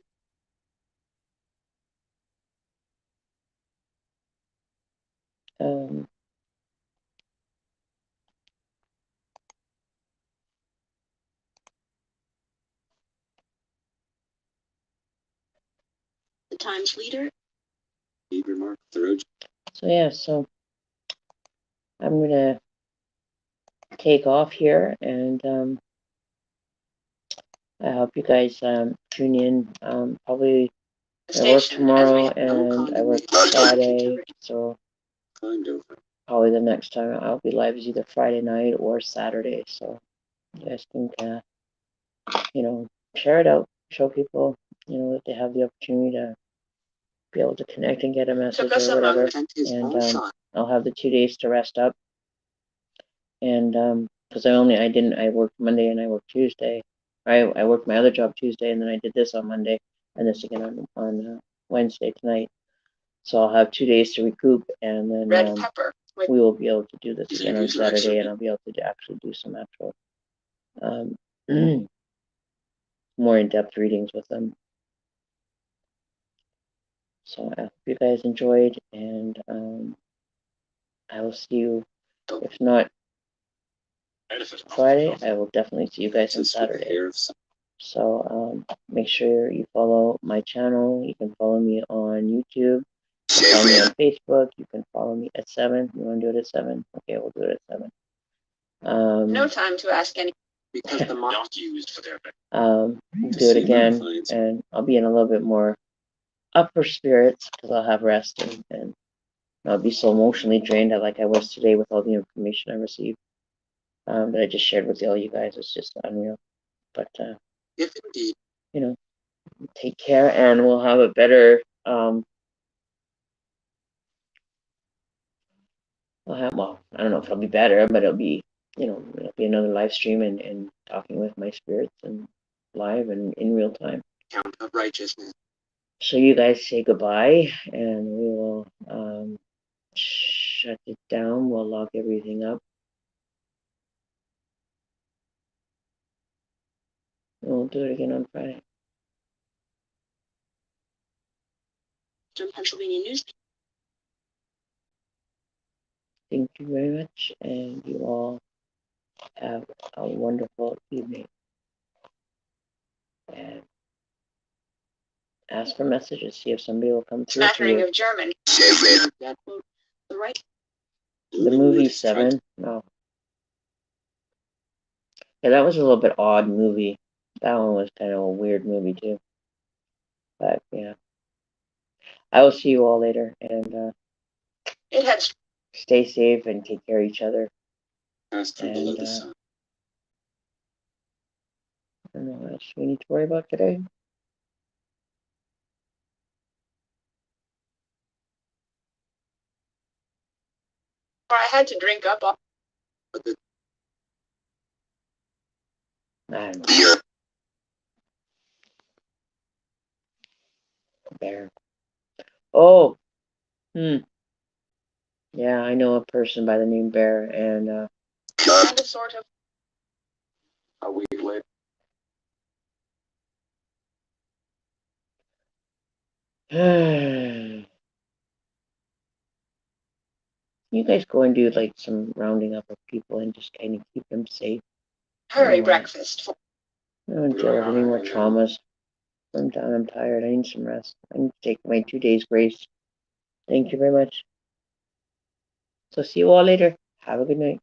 Um, the Times leader. Remark thorough. So yeah, so I'm gonna take off here, and I hope you guys tune in. Probably I work tomorrow and I work Friday, so probably the next time I'll be live is either Friday night or Saturday. So you guys can, share it out, show people, that they have the opportunity to be able to connect and get a message or whatever. And I'll have the 2 days to rest up. And because I worked Monday and I worked Tuesday. I worked my other job Tuesday, and then I did this on Monday and this again on Wednesday tonight. So I'll have 2 days to recoup, and then we will be able to do this again on Saturday, and I'll be able to actually do some actual more in-depth readings with them. So I hope you guys enjoyed, and I will see you, if not Friday, I will definitely see you guys on Saturday. So make sure you follow my channel. You can follow me on YouTube. You can follow me on Facebook. You can follow me at 7. You want to do it at 7? Okay, we'll do it at 7. No time to ask any. Because the not used for their do it again, and I'll be in a little bit more upper spirits because I'll have rest, and I'll be so emotionally drained like I was today with all the information I received that I just shared with all you guys. It's just unreal. But if indeed, take care, and we'll have a better I don't know if it'll be better, but it'll be another live stream and talking with my spirits and live and in real time. Count of righteousness. So you guys say goodbye, and we will shut it down. We'll lock everything up. We'll do it again on Friday. Pennsylvania News. Thank you very much, and you all have a wonderful evening. And ask for messages, see if somebody will come through. Smattering of German. The movie 7. No. Yeah, that was a little bit odd movie. That one was kind of a weird movie too. But yeah, I will see you all later, and stay safe and take care of each other. And I don't know what else we need to worry about today. I had to drink up all. I don't know. Bear. Oh. Yeah, I know a person by the name Bear, and sort of. A week later. You guys go and do like some rounding up of people and just kind of keep them safe. Hurry, breakfast. I don't deal with any more traumas. I'm done. I'm tired. I need some rest. I need to take my 2 days grace. Thank you very much. So see you all later. Have a good night.